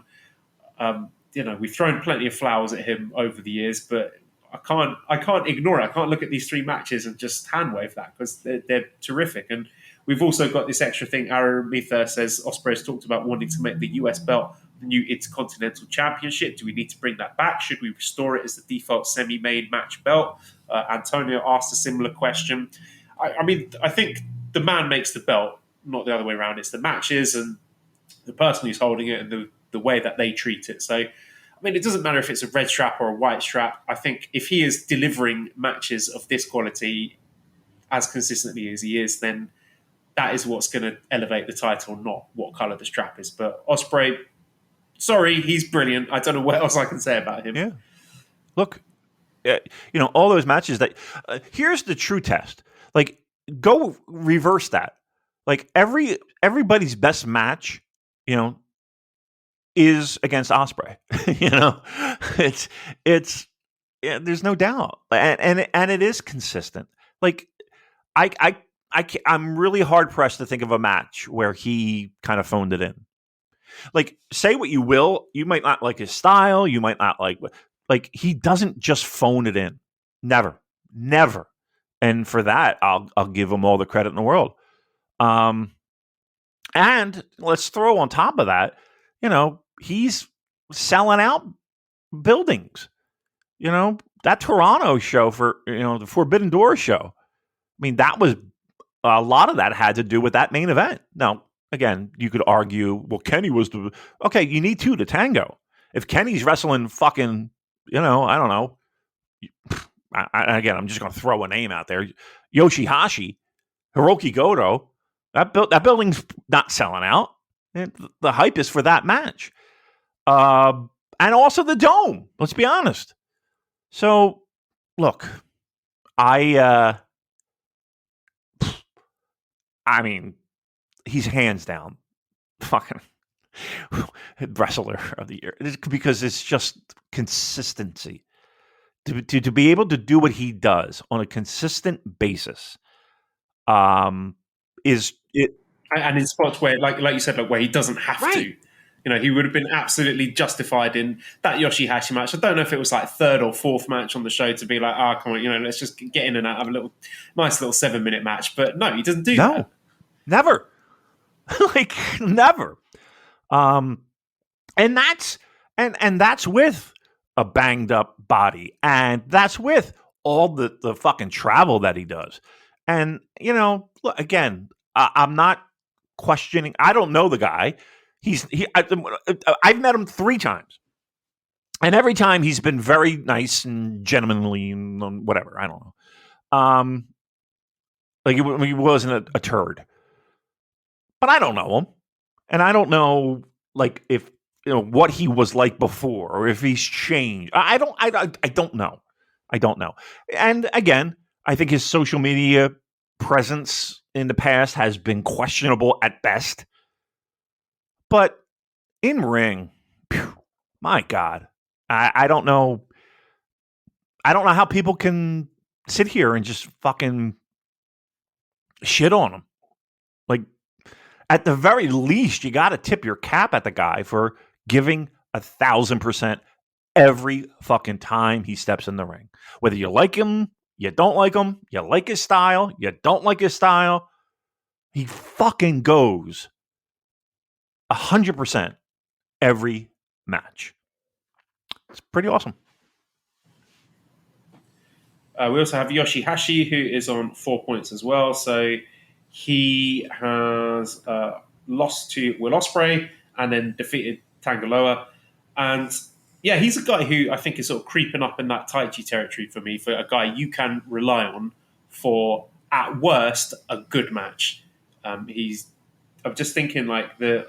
we've thrown plenty of flowers at him over the years, but I can't ignore it. I can't look at these 3 matches and just hand wave that, because they're terrific. And we've also got this extra thing. Aramitha says Ospreay's talked about wanting to make the US belt the new Intercontinental Championship. Do we need to bring that back? Should we restore it as the default semi-main match belt? Antonio asked a similar question. I mean, I think the man makes the belt, not the other way around. It's the matches and the person who's holding it and the way that they treat it. So, I mean, it doesn't matter if it's a red strap or a white strap. I think if he is delivering matches of this quality as consistently as he is, then that is what's going to elevate the title, not what colour the strap is. But Ospreay, sorry, he's brilliant. I don't know what else I can say about him. Yeah. Look, all those matches that here's the true test. Like, go reverse that. Like everybody's best match, is against Ospreay. It's there's no doubt, and it is consistent. Like I'm really hard pressed to think of a match where he kind of phoned it in. Like, say what you will, you might not like his style, you might not like he doesn't just phone it in. Never. And for that, I'll give him all the credit in the world. And let's throw on top of that, he's selling out buildings. That Toronto show for, the Forbidden Door show. I mean, that was a lot of that had to do with that main event. Now, again, you could argue, well, Kenny was okay, you need two to tango. If Kenny's wrestling fucking, I don't know. Again, I'm just going to throw a name out there. Yoshihashi, Hiroki Goto, that building's not selling out. The hype is for that match. And also the Dome, let's be honest. So, look, I mean, he's hands down fucking wrestler of the year because it's just consistency. To be able to do what he does on a consistent basis, is it, and in spots where, like you said, like where he doesn't have to. He would have been absolutely justified in that Yoshihashi match. I don't know if it was like third or fourth match on the show to be like, come on, let's just get in and out, have a nice little 7-minute match. But no, he doesn't do that. Never. Never. And that's with a banged up body, and that's with all the fucking travel that he does. And look, again, I'm not questioning. I don't know the guy. I've met him 3 times, and every time he's been very nice and gentlemanly and whatever. I don't know. Like he wasn't a turd, but I don't know him, and I don't know like if what he was like before or if he's changed. I don't know. I don't know. And again, I think his social media presence in the past has been questionable at best. But in ring, my God, I don't know. I don't know how people can sit here and just fucking shit on him. Like, at the very least, you got to tip your cap at the guy for giving 1,000% every fucking time he steps in the ring. Whether you like him, you don't like him, you like his style, you don't like his style, he fucking goes 100% every match. It's pretty awesome. We also have Yoshihashi, who is on 4 points as well. So he has lost to Will Ospreay and then defeated Tangaloa. And yeah, he's a guy who I think is sort of creeping up in that Taichi territory for me, for a guy you can rely on for, at worst, a good match. I'm just thinking like we're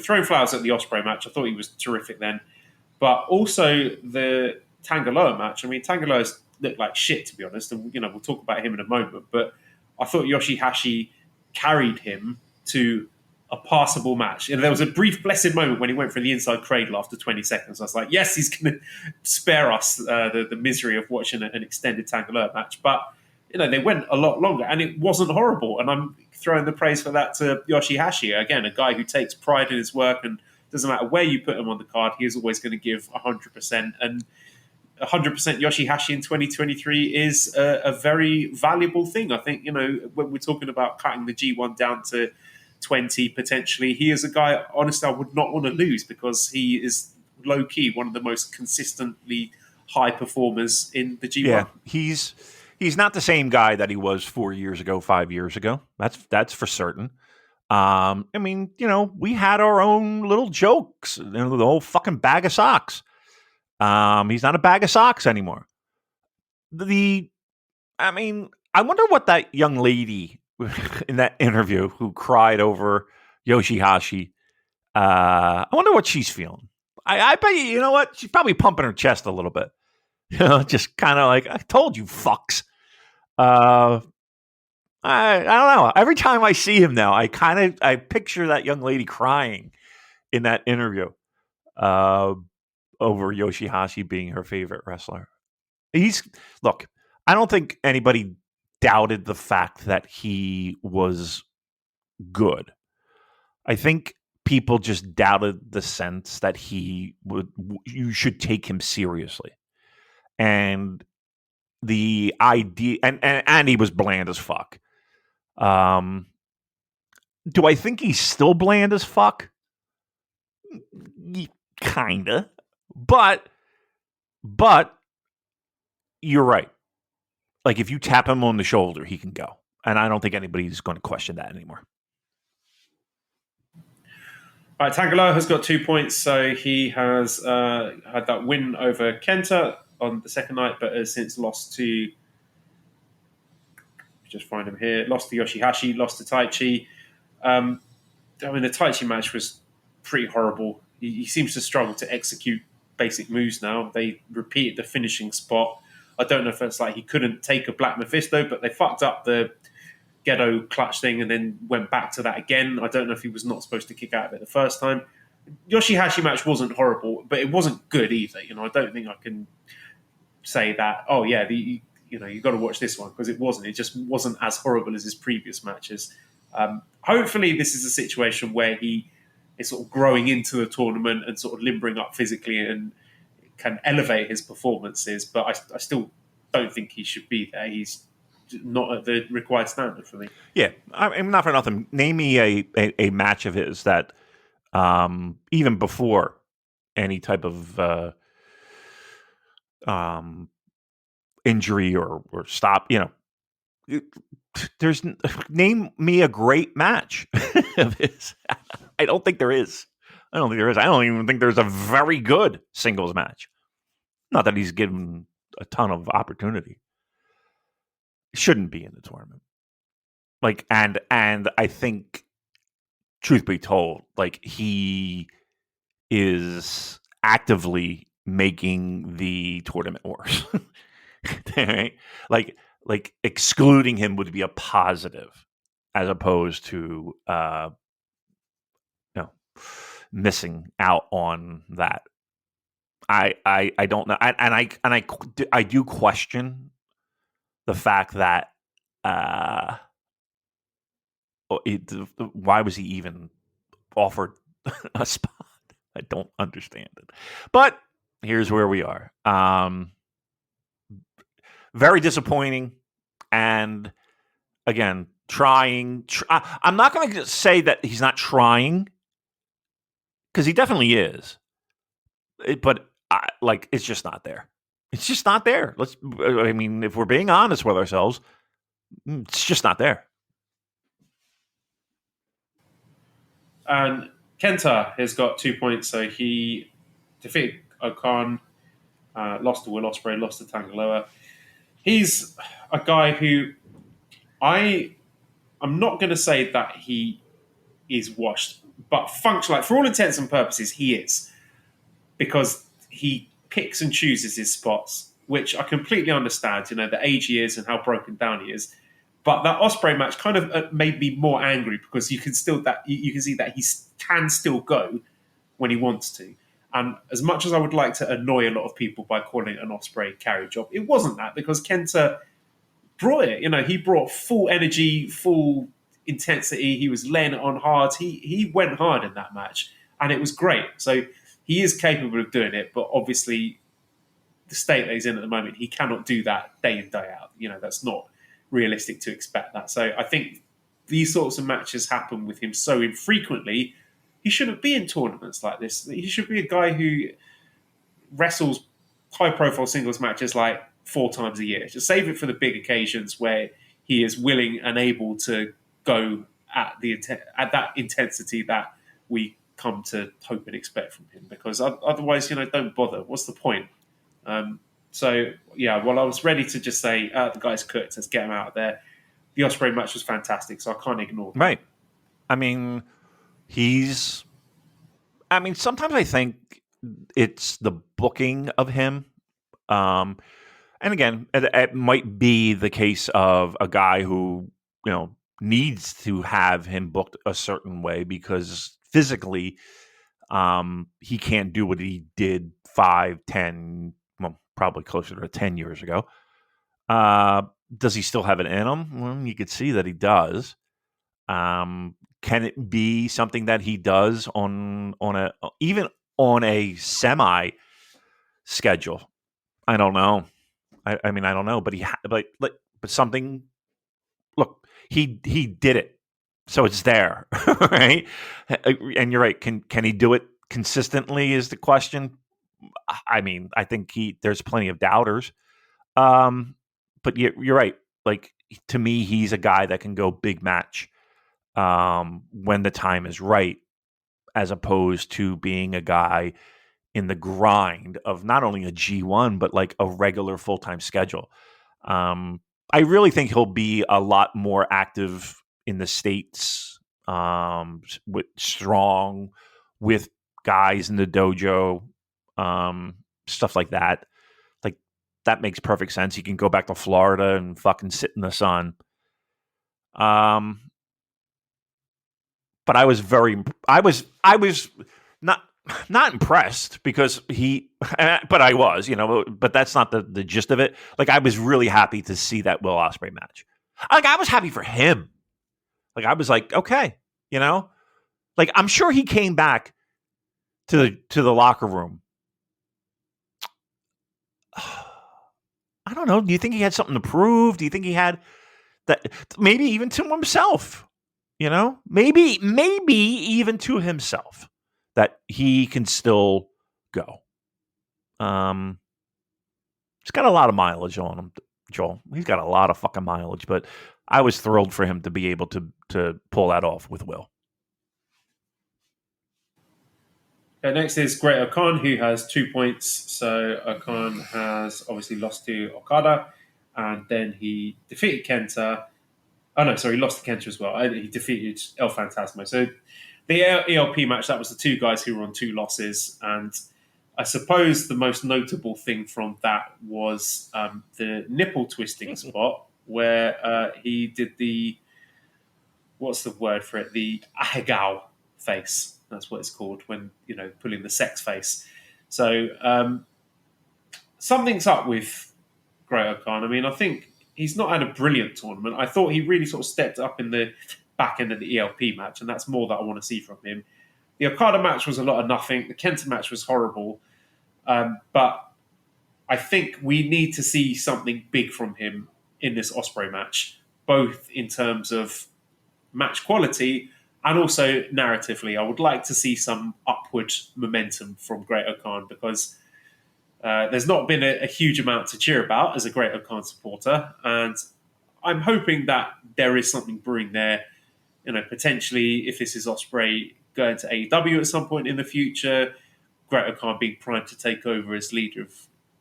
throwing flowers at the Ospreay match. I thought he was terrific then. But also the Tangaloa match. I mean, Tangaloa's looked like shit, to be honest. And, we'll talk about him in a moment. But I thought Yoshihashi carried him to a passable match. And there was a brief blessed moment when he went for the inside cradle after 20 seconds. I was like, yes, he's going to spare us the misery of watching an extended Tangaloa match. But, they went a lot longer and it wasn't horrible. And I'm throwing the praise for that to Yoshihashi. Again, a guy who takes pride in his work, and doesn't matter where you put him on the card, he is always going to give 100%. And 100% Yoshihashi in 2023 is a very valuable thing. I think, when we're talking about cutting the G1 down to 20 potentially, he is a guy, honestly, I would not want to lose, because he is low-key one of the most consistently high performers in the G1. Yeah, he's He's not the same guy that he was 4 years ago, 5 years ago. That's for certain. I mean, we had our own little jokes, the whole fucking bag of socks. He's not a bag of socks anymore. I wonder what that young lady in that interview who cried over Yoshihashi, I wonder what she's feeling. I bet you know what? She's probably pumping her chest a little bit. Just kind of like, I told you, fucks. I don't know. Every time I see him now, I picture that young lady crying in that interview over Yoshihashi being her favorite wrestler. Look, I don't think anybody doubted the fact that he was good. I think people just doubted the sense that you should take him seriously. And the idea, and he was bland as fuck. Do I think he's still bland as fuck? Kinda. But you're right. Like, if you tap him on the shoulder, he can go. And I don't think anybody's going to question that anymore. All right, Tangaloa has got 2 points, so he has had that win over Kenta on the second night, but has since lost to... Just find him here. Lost to Yoshihashi, lost to Taichi. The Taichi match was pretty horrible. He seems to struggle to execute basic moves now. They repeated the finishing spot. I don't know if it's like he couldn't take a Black Mephisto, but they fucked up the Gedo clutch thing and then went back to that again. I don't know if he was not supposed to kick out of it the first time. Yoshihashi match wasn't horrible, but it wasn't good either. I don't think I can say that, oh yeah, you got to watch this one, because it wasn't. It just wasn't as horrible as his previous matches. Hopefully this is a situation where he is sort of growing into the tournament and sort of limbering up physically and can elevate his performances, but I still don't think he should be there. He's not at the required standard for me. Yeah, I'm not for nothing. Name me a match of his that even before any type of injury or stop, name me a great match of his. I don't think there is. I don't even think there's a very good singles match. Not that he's given a ton of opportunity. Shouldn't be in the tournament. Like, and I think, truth be told, like, he is actively making the tournament worse. Right? Like excluding him would be a positive, as opposed to missing out on that. I don't know, and I do question the fact that why was he even offered a spot? I don't understand it. But here's where we are. Very disappointing, and again, trying. I'm not going to say that he's not trying, because he definitely is. But it's just not there. It's just not there. If we're being honest with ourselves, it's just not there. And Kenta has got 2 points, so he defeated Okan, lost to Will Ospreay, lost to Tangaloa. He's a guy who I'm not going to say that he is washed, but functional, for all intents and purposes, he is. Because he picks and chooses his spots, which I completely understand, the age he is and how broken down he is. But that Ospreay match kind of made me more angry, because you can see that he can still go when he wants to. And as much as I would like to annoy a lot of people by calling it an Ospreay carry job, it wasn't that, because Kenta brought it. He brought full energy, full intensity. He was laying it on hard. He went hard in that match, and it was great. So he is capable of doing it, but obviously the state that he's in at the moment, he cannot do that day in, day out. That's not realistic to expect that. So I think these sorts of matches happen with him so infrequently. He shouldn't be in tournaments like this. He should be a guy who wrestles high-profile singles matches like 4 times a year. Just save it for the big occasions where he is willing and able to go at that intensity that we come to hope and expect from him. Because otherwise, don't bother. What's the point? So yeah, well, I was ready to just say the guy's cooked. Let's get him out of there. The Ospreay match was fantastic, so I can't ignore that. Right. I mean, sometimes I think it's the booking of him. And again, it might be the case of a guy who, needs to have him booked a certain way because physically he can't do what he did 5, 10, well, probably closer to 10 years ago. Does he still have it in him? Well, you could see that he does. Can it be something that he does on a semi schedule? I don't know. I mean, I don't know, but but something. Look, he did it, so it's there, right? And you're right. Can he do it consistently? Is the question. I mean, I think there's plenty of doubters. But you're right. Like, to me, he's a guy that can go big match when the time is right, as opposed to being a guy in the grind of not only a G1, but like a regular full-time schedule. I really think he'll be a lot more active in the States, with guys in the dojo, stuff like that. Like, that makes perfect sense. He can go back to Florida and fucking sit in the sun. But I was not impressed because but I was, but that's not the gist of it. Like, I was really happy to see that Will Ospreay match. Like, I was happy for him. Like, I was like, okay, like, I'm sure he came back to the locker room. I don't know. Do you think he had something to prove? Do you think he had that, maybe even to himself? Maybe even to himself, that he can still go. He's got a lot of mileage on him, Joel. He's got a lot of fucking mileage, but I was thrilled for him to be able to pull that off with Will. Next is Great Okan, who has 2 points. So Okan has obviously lost to Okada, and then he defeated Kenta. Oh no, sorry, he lost to Kenta as well. He defeated El Fantasma. So the ELP match, that was the 2 guys who were on 2 losses, and I suppose the most notable thing from that was the nipple twisting spot where he did what's the word for it? The ahegao face. That's what it's called when, pulling the sex face. So something's up with Great Okan. I mean, I think he's not had a brilliant tournament. I thought he really sort of stepped up in the back end of the ELP match, and that's more that I want to see from him. The Okada match was a lot of nothing. The Kenta match was horrible. But I think we need to see something big from him in this Ospreay match, both in terms of match quality and also narratively. I would like to see some upward momentum from Great Okan because there's not been a huge amount to cheer about as a Great Okan supporter. And I'm hoping that there is something brewing there. Potentially, if this is Ospreay going to AEW at some point in the future, Great Okan being primed to take over as leader of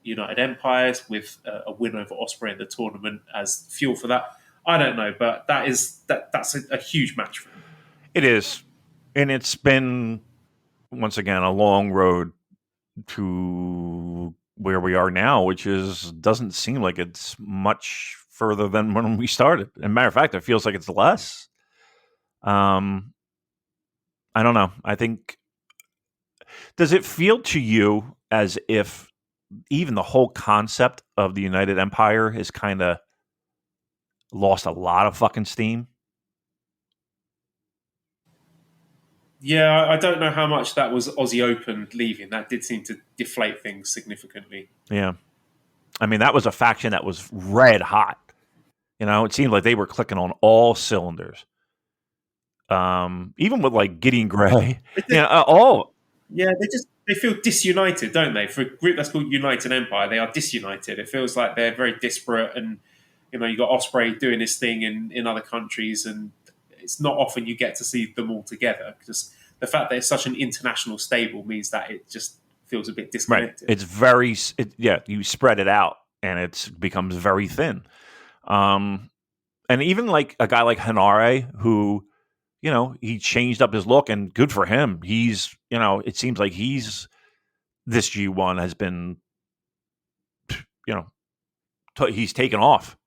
United Empires with a win over Ospreay in the tournament as fuel for that. I don't know, but that's a huge match for him. It is. And it's been, once again, a long road to where we are now, which doesn't seem like it's much further than when we started. As a matter of fact, it feels like it's less. I don't know. I think, does it feel to you as if even the whole concept of the United Empire has kind of lost a lot of fucking steam? Yeah, I don't know how much that was Aussie Open leaving. That did seem to deflate things significantly. Yeah. I mean, that was a faction that was red hot. It seemed like they were clicking on all cylinders. Even with like Gideon Gray. Yeah, they feel disunited, don't they? For a group that's called United Empire, they are disunited. It feels like they're very disparate, and you got Ospreay doing his thing in other countries, and it's not often you get to see them all together because the fact that it's such an international stable means that it just feels a bit disconnected. Right. It's very you spread it out and it becomes very thin. And even like a guy like Hanare, who, he changed up his look, and good for him. He's, it seems like this G1 has been, he's taken off.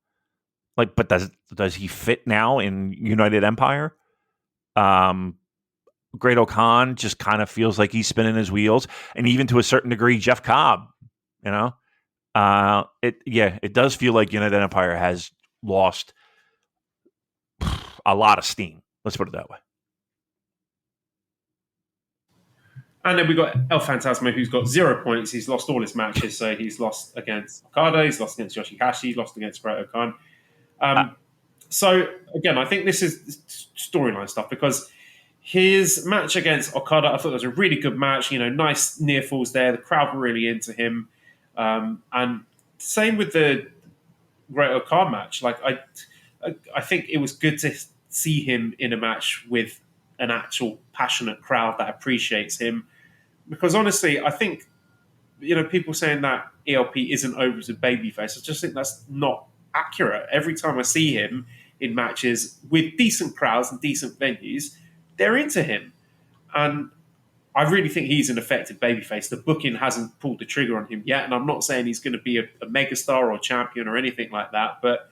Like, but does he fit now in United Empire? Great O'Khan just kind of feels like he's spinning his wheels, and even to a certain degree, Jeff Cobb. It does feel like United Empire has lost a lot of steam. Let's put it that way. And then we got El Fantasma, who's got 0 points. He's lost all his matches, so he's lost against Okada, he's lost against Yoshikashi, he's lost against Great O'Khan. So again, I think this is storyline stuff because his match against Okada, I thought it was a really good match. Nice near falls there. The crowd were really into him, and same with the Great O'Khan match. Like I think it was good to see him in a match with an actual passionate crowd that appreciates him. Because honestly, I think people saying that ELP isn't over as a babyface, I just think that's not accurate. Every time I see him in matches with decent crowds and decent venues, they're into him. And I really think he's an effective babyface. The booking hasn't pulled the trigger on him yet, and I'm not saying he's going to be a megastar or champion or anything like that, but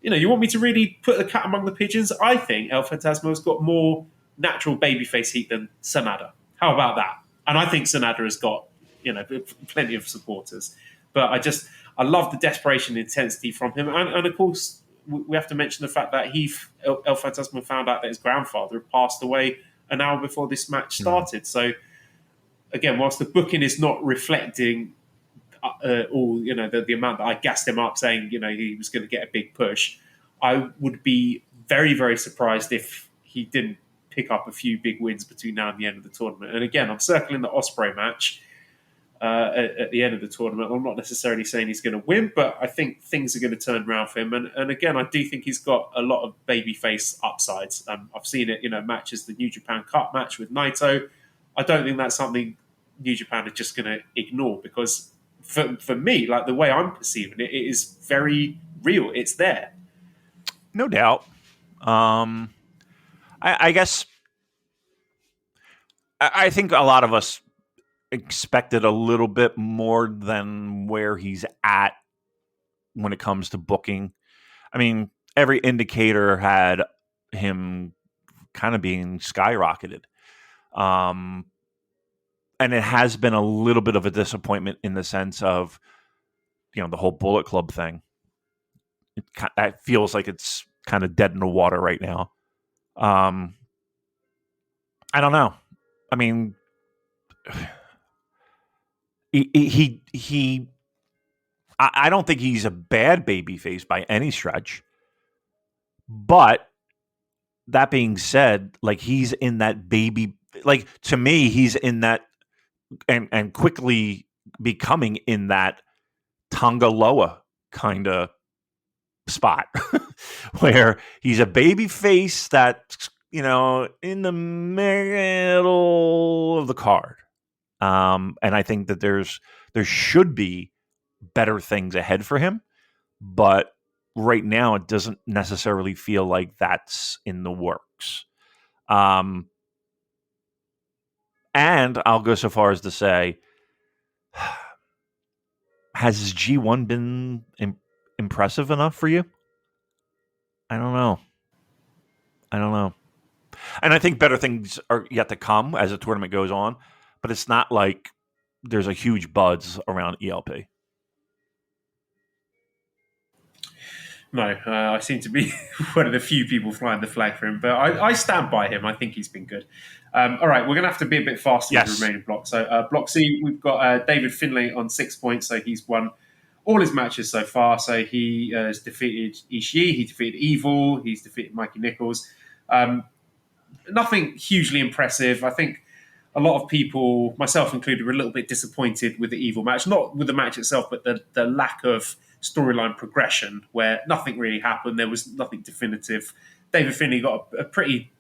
you want me to really put the cat among the pigeons? I think El Fantasma's got more natural babyface heat than SANADA. How about that? And I think SANADA has got plenty of supporters, but I love the desperation and intensity from him, and of course we have to mention the fact that El Fantasma found out that his grandfather had passed away an hour before this match started. So again, whilst the booking is not reflecting all the amount that I gassed him up saying he was going to get a big push, I would be very, very surprised if he didn't pick up a few big wins between now and the end of the tournament. And again, I'm circling the Ospreay match at the end of the tournament. I'm not necessarily saying he's going to win, but I think things are going to turn around for him. And again, I do think he's got a lot of babyface upsides. I've seen it, matches, the New Japan Cup match with Naito. I don't think that's something New Japan are just going to ignore because for me, like the way I'm perceiving it, it is very real. It's there. No doubt. I guess I think a lot of us expected a little bit more than where he's at when it comes to booking. I mean, every indicator had him kind of being skyrocketed. And it has been a little bit of a disappointment in the sense of, the whole Bullet Club thing. That feels like it's kind of dead in the water right now. I don't know. I mean, I don't think he's a bad babyface by any stretch. But that being said, like he's in that to me, he's in that and quickly becoming in that Tonga Loa kind of spot where he's a baby face that's in the middle of the card, and I think that there should be better things ahead for him, but right now it doesn't necessarily feel like that's in the works. And I'll go so far as to say, has his G1 been impressive enough for you? I don't know. And I think better things are yet to come as the tournament goes on, but it's not like there's a huge buzz around ELP. No, I seem to be one of the few people flying the flag for him, but I stand by him. I think he's been good. All right, we're going to have to be a bit faster with the remaining block. So block C, we've got David Finlay on 6 points, so he's won all his matches so far. So he has defeated Ishii, he defeated Evil, he's defeated Mikey Nichols. Nothing hugely impressive. I think a lot of people, myself included, were a little bit disappointed with the Evil match. Not with the match itself, but the lack of storyline progression, where nothing really happened. There was nothing definitive. David Finlay got a pretty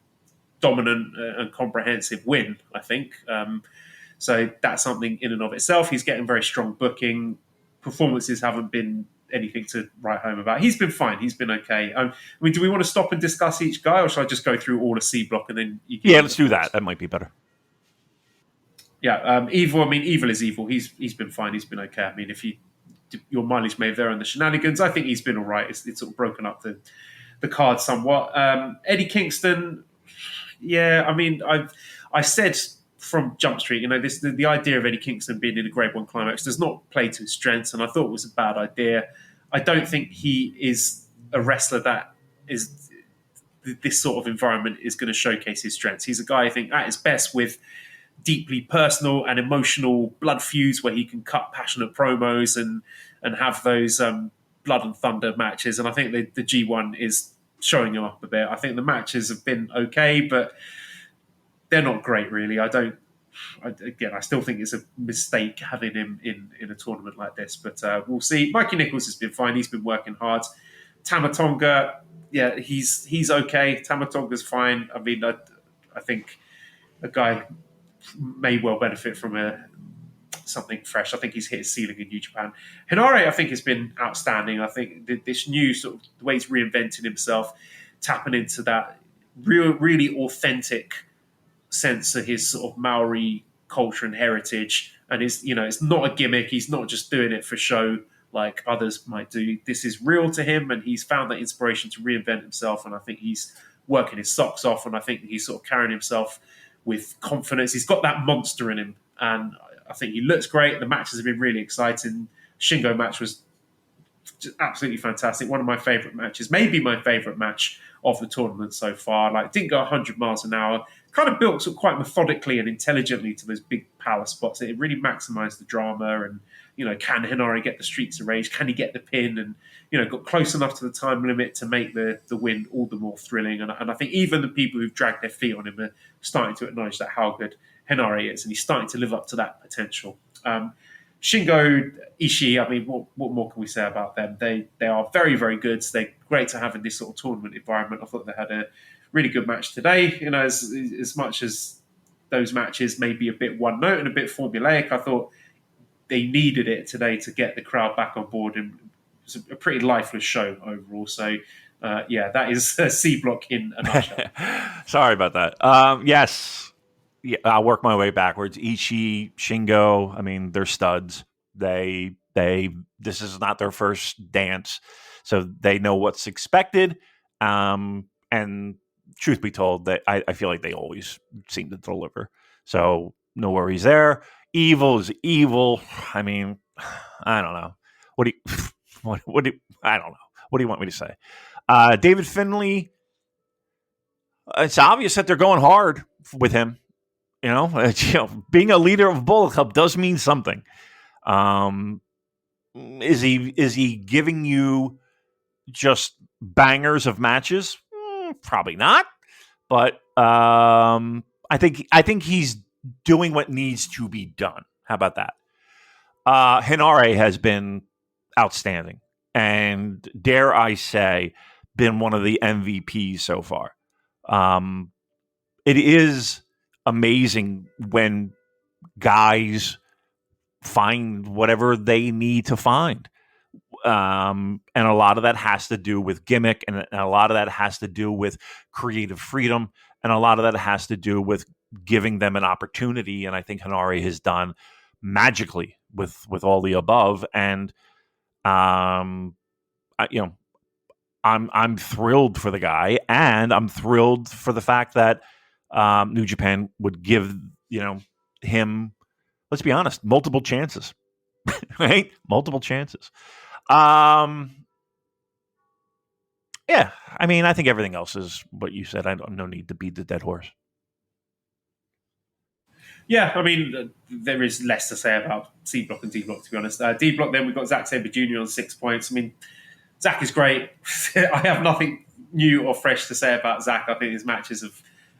dominant and comprehensive win, I think. So that's something in and of itself. He's getting very strong booking. Performances haven't been anything to write home about. He's been fine. He's been okay. I mean, do we want to stop and discuss each guy, or should I just go through all the C block and then you Yeah, let's do that. That might be better. Yeah, Evil. I mean, Evil is Evil. He's been fine. He's been okay. I mean, if your mileage may vary on the shenanigans, I think he's been all right. It's sort of broken up the card somewhat. Eddie Kingston. Yeah, I mean, I said from Jump Street, the idea of Eddie Kingston being in a Grade 1 Climax does not play to his strengths, and I thought it was a bad idea. I don't think he is a wrestler that is this sort of environment is going to showcase his strengths. He's a guy, I think, at his best with deeply personal and emotional blood feuds where he can cut passionate promos and have those blood and thunder matches. And I think the G1 is showing him up a bit. I think the matches have been okay, but they're not great, really. I still think it's a mistake having him in a tournament like this, but we'll see. Mikey Nichols has been fine. He's been working hard. Tama Tonga, yeah, he's okay. Tama Tonga's fine. I mean, I think a guy may well benefit from something fresh. I think he's hit his ceiling in New Japan. Hinare, I think, has been outstanding. I think this new sort of the way he's reinventing himself, tapping into that really authentic sense of his sort of Maori culture and heritage, and it's not a gimmick. He's not just doing it for show like others might do. This is real to him, and he's found that inspiration to reinvent himself, and I think he's working his socks off, and I think he's sort of carrying himself with confidence. He's got that monster in him, and I think he looks great. The matches have been really exciting. Shingo match was just absolutely fantastic. One of my favourite matches, maybe my favourite match of the tournament so far. Like, didn't go 100 miles an hour. Kind of built sort of quite methodically and intelligently to those big power spots. It really maximised the drama. And, can Hinare get the Streets of Rage? Can he get the pin? And, got close enough to the time limit to make the win all the more thrilling. And I think even the people who've dragged their feet on him are starting to acknowledge that how good Hinare is. And he's starting to live up to that potential. Shingo, Ishii, I mean, what more can we say about them? They are very, very good. They're great to have in this sort of tournament environment. I thought they had a really good match today. As much as those matches may be a bit one note and a bit formulaic, I thought they needed it today to get the crowd back on board. And it was a pretty lifeless show overall. So, that is a C block in a nutshell. Sorry about that. Yes. Yeah, I'll work my way backwards. Ishii, Shingo, I mean, they're studs. This is not their first dance, so they know what's expected. And truth be told, I feel like they always seem to deliver. So no worries there. Evil is evil. I mean, I don't know. I don't know. What do you want me to say? David Finlay. It's obvious that they're going hard with him. Being a leader of Bullet Club does mean something. Is he giving you just bangers of matches? Probably not. But I think he's doing what needs to be done. How about that? Hinare has been outstanding, and dare I say, been one of the MVPs so far. It is amazing when guys find whatever they need to find. And a lot of that has to do with gimmick, and a lot of that has to do with creative freedom, and a lot of that has to do with giving them an opportunity. And I think Hinare has done magically with all the above. And I'm thrilled for the guy, and I'm thrilled for the fact that New Japan would give him, let's be honest, multiple chances, right? Multiple chances. Yeah, I mean, I think everything else is what you said. No need to beat the dead horse. Yeah, I mean, there is less to say about C block and D block, to be honest. D block, then we've got Zack Sabre Jr. on 6 points. I mean, Zack is great. I have nothing new or fresh to say about Zack. I think his matches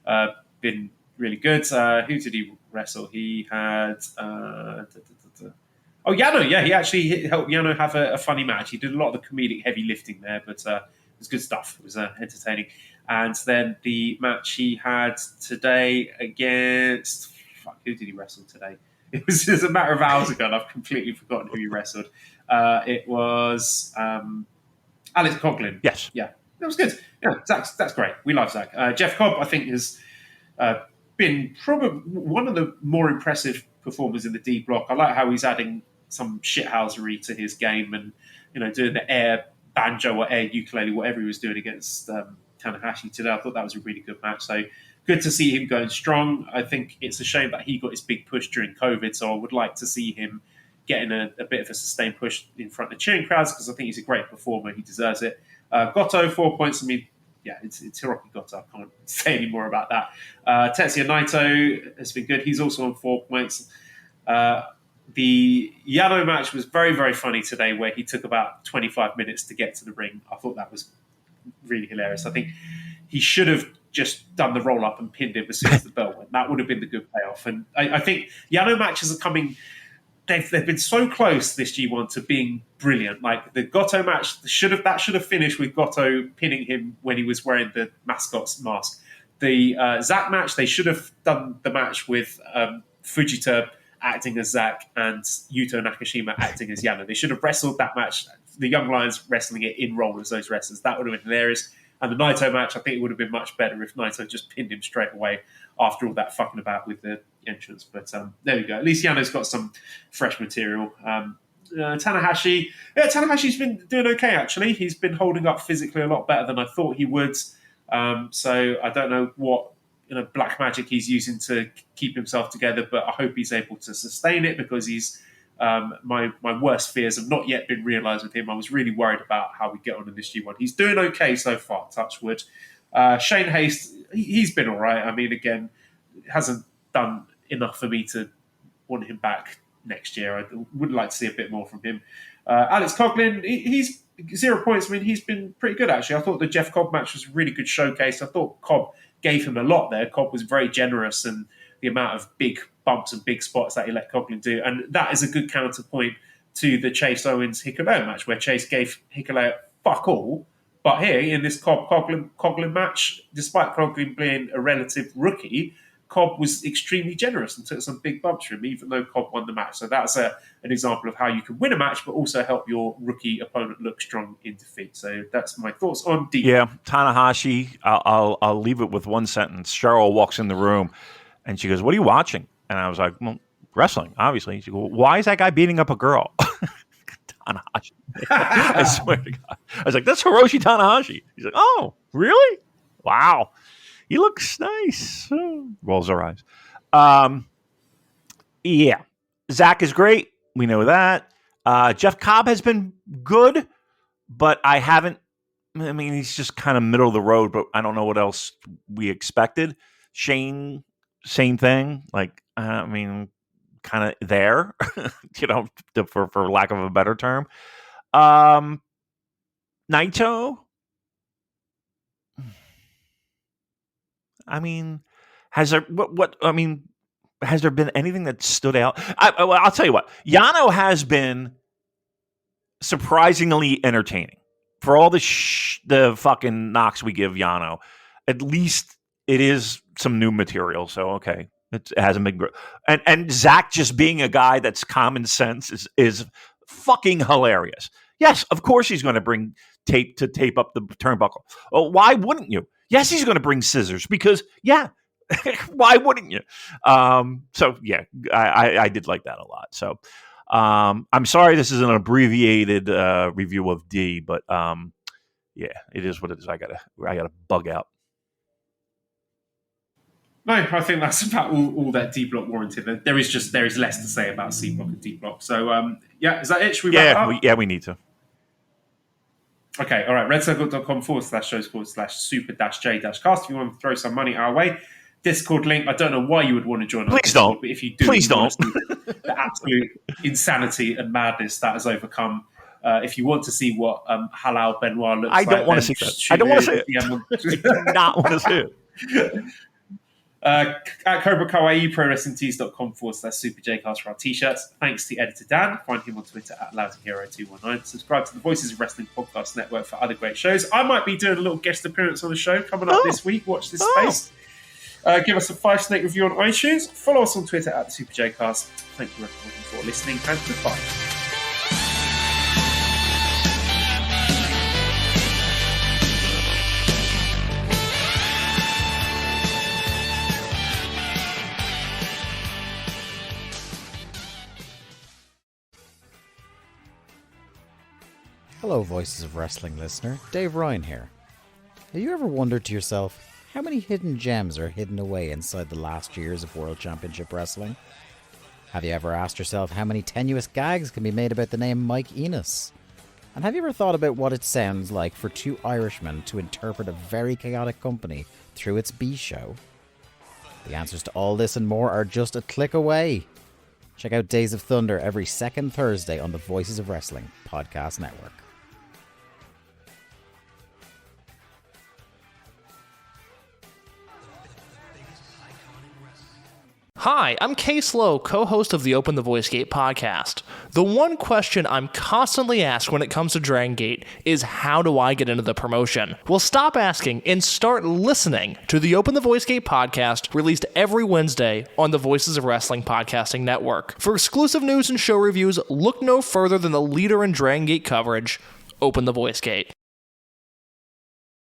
have been really good. Who did he wrestle? He had Yano. Yeah, he actually helped Yano have a funny match. He did a lot of the comedic heavy lifting there, but it was good stuff. It was entertaining. And then the match he had today against who did he wrestle today? It was just a matter of hours ago, and I've completely forgotten who he wrestled. It was Alex Coughlin. Yes. Yeah, that was good. Yeah, that's great. We love Zach. Jeff Cobb, I think, has been probably one of the more impressive performers in the D block. I like how he's adding some shithousery to his game and, doing the air banjo or air ukulele, whatever he was doing against Tanahashi today. I thought that was a really good match. So good to see him going strong. I think it's a shame that he got his big push during COVID, so I would like to see him getting a bit of a sustained push in front of cheering crowds because I think he's a great performer. He deserves it. Goto, 4 points. I mean, yeah, it's Hiroki Goto. I can't say any more about that. Tetsuya Naito has been good. He's also on 4 points. The Yano match was very, very funny today where he took about 25 minutes to get to the ring. I thought that was really hilarious. I think he should have just done the roll-up and pinned him as soon as the bell went. That would have been the good payoff. And I think Yano matches are coming... They've been so close this G1 to being brilliant. Like the Goto match should have finished with Goto pinning him when he was wearing the mascot's mask. The Zack match, they should have done the match with Fujita acting as Zack and Yuto Nakashima acting as Yano. They should have wrestled that match, the Young Lions wrestling it in role as those wrestlers. That would have been hilarious. And the Naito match, I think it would have been much better if Naito just pinned him straight away after all that fucking about with the entrance. But there we go. At least Yano's got some fresh material. Tanahashi's been doing okay, actually. He's been holding up physically a lot better than I thought he would. So I don't know what black magic he's using to keep himself together, but I hope he's able to sustain it because he's my worst fears have not yet been realised with him. I was really worried about how we get on in this G1. He's doing okay so far, touch wood. Shane Haste, he's been all right. I mean, again, hasn't done enough for me to want him back next year. I would like to see a bit more from him. Alex Coughlin, he's 0 points. I mean, he's been pretty good, actually. I thought the Jeff Cobb match was a really good showcase. I thought Cobb gave him a lot there. Cobb was very generous and the amount of big bumps and big spots that he let Coughlin do. And that is a good counterpoint to the Chase Owens-Hikuleo match, where Chase gave Hikuleo fuck all. But here, in this Coughlin match, despite Coughlin being a relative rookie, Cobb was extremely generous and took some big bumps for him, even though Cobb won the match. So that's an example of how you can win a match, but also help your rookie opponent look strong in defeat. So that's my thoughts on D. Yeah, Tanahashi, I'll leave it with one sentence. Cheryl walks in the room, and she goes, "What are you watching?" And I was like, "Well, wrestling, obviously." She goes, "Why is that guy beating up a girl?" Tanahashi. I swear to God. I was like, "That's Hiroshi Tanahashi." He's like, "Oh, really? Wow. He looks nice." Rolls her eyes. Yeah. Zach is great. We know that. Jeff Cobb has been good, but he's just kind of middle of the road, but I don't know what else we expected. Shane, same thing. Kind of there, for lack of a better term. Naito, has there been anything that stood out? I'll tell you what. Yano has been surprisingly entertaining for all the fucking knocks we give Yano. At least it is some new material. So okay, it hasn't been great. And Zach just being a guy that's common sense is fucking hilarious. Yes, of course he's going to bring tape to tape up the turnbuckle. Oh, why wouldn't you? Yes, he's going to bring scissors because, yeah, why wouldn't you? So, yeah, I did like that a lot. So, I'm sorry this is an abbreviated review of D, but yeah, it is what it is. I gotta bug out. No, I think that's about all that D block warranted. There is less to say about C block and D block. So, yeah, is that it? Should we wrap up? We need to. Okay, all right. redcircle.com/shows/super-j-cast if you want to throw some money our way. Discord link. I don't know why you would want to join us. Please don't. But if you do, please don't. The absolute insanity and madness that has overcome. If you want to see what Halal Benoit looks like, I don't want to see that. I don't want to see it. I do not want to see it. At Cobra Kawaii, ProWrestlingTees.com/SuperJcast for our t-shirts. Thanks to editor Dan. Find him on Twitter at LousyHero219. Subscribe to the Voices of Wrestling Podcast Network for other great shows. I might be doing a little guest appearance on the show coming up this week. Watch this space. Give us a 5-snake review on iTunes. Follow us on Twitter at SuperJcast. Thank you everyone for listening, and goodbye. Hello, Voices of Wrestling listener. Dave Ryan here. Have you ever wondered to yourself how many hidden gems are hidden away inside the last years of World Championship Wrestling? Have you ever asked yourself how many tenuous gags can be made about the name Mike Enos? And have you ever thought about what it sounds like for two Irishmen to interpret a very chaotic company through its B show? The answers to all this and more are just a click away. Check out Days of Thunder every second Thursday on the Voices of Wrestling Podcast Network. Hi, I'm Case Lowe, co-host of the Open the Voice Gate podcast. The one question I'm constantly asked when it comes to Dragon Gate is, how do I get into the promotion? Well, stop asking and start listening to the Open the Voice Gate podcast, released every Wednesday on the Voices of Wrestling Podcasting Network. For exclusive news and show reviews, look no further than the leader in Dragon Gate coverage, Open the Voice Gate.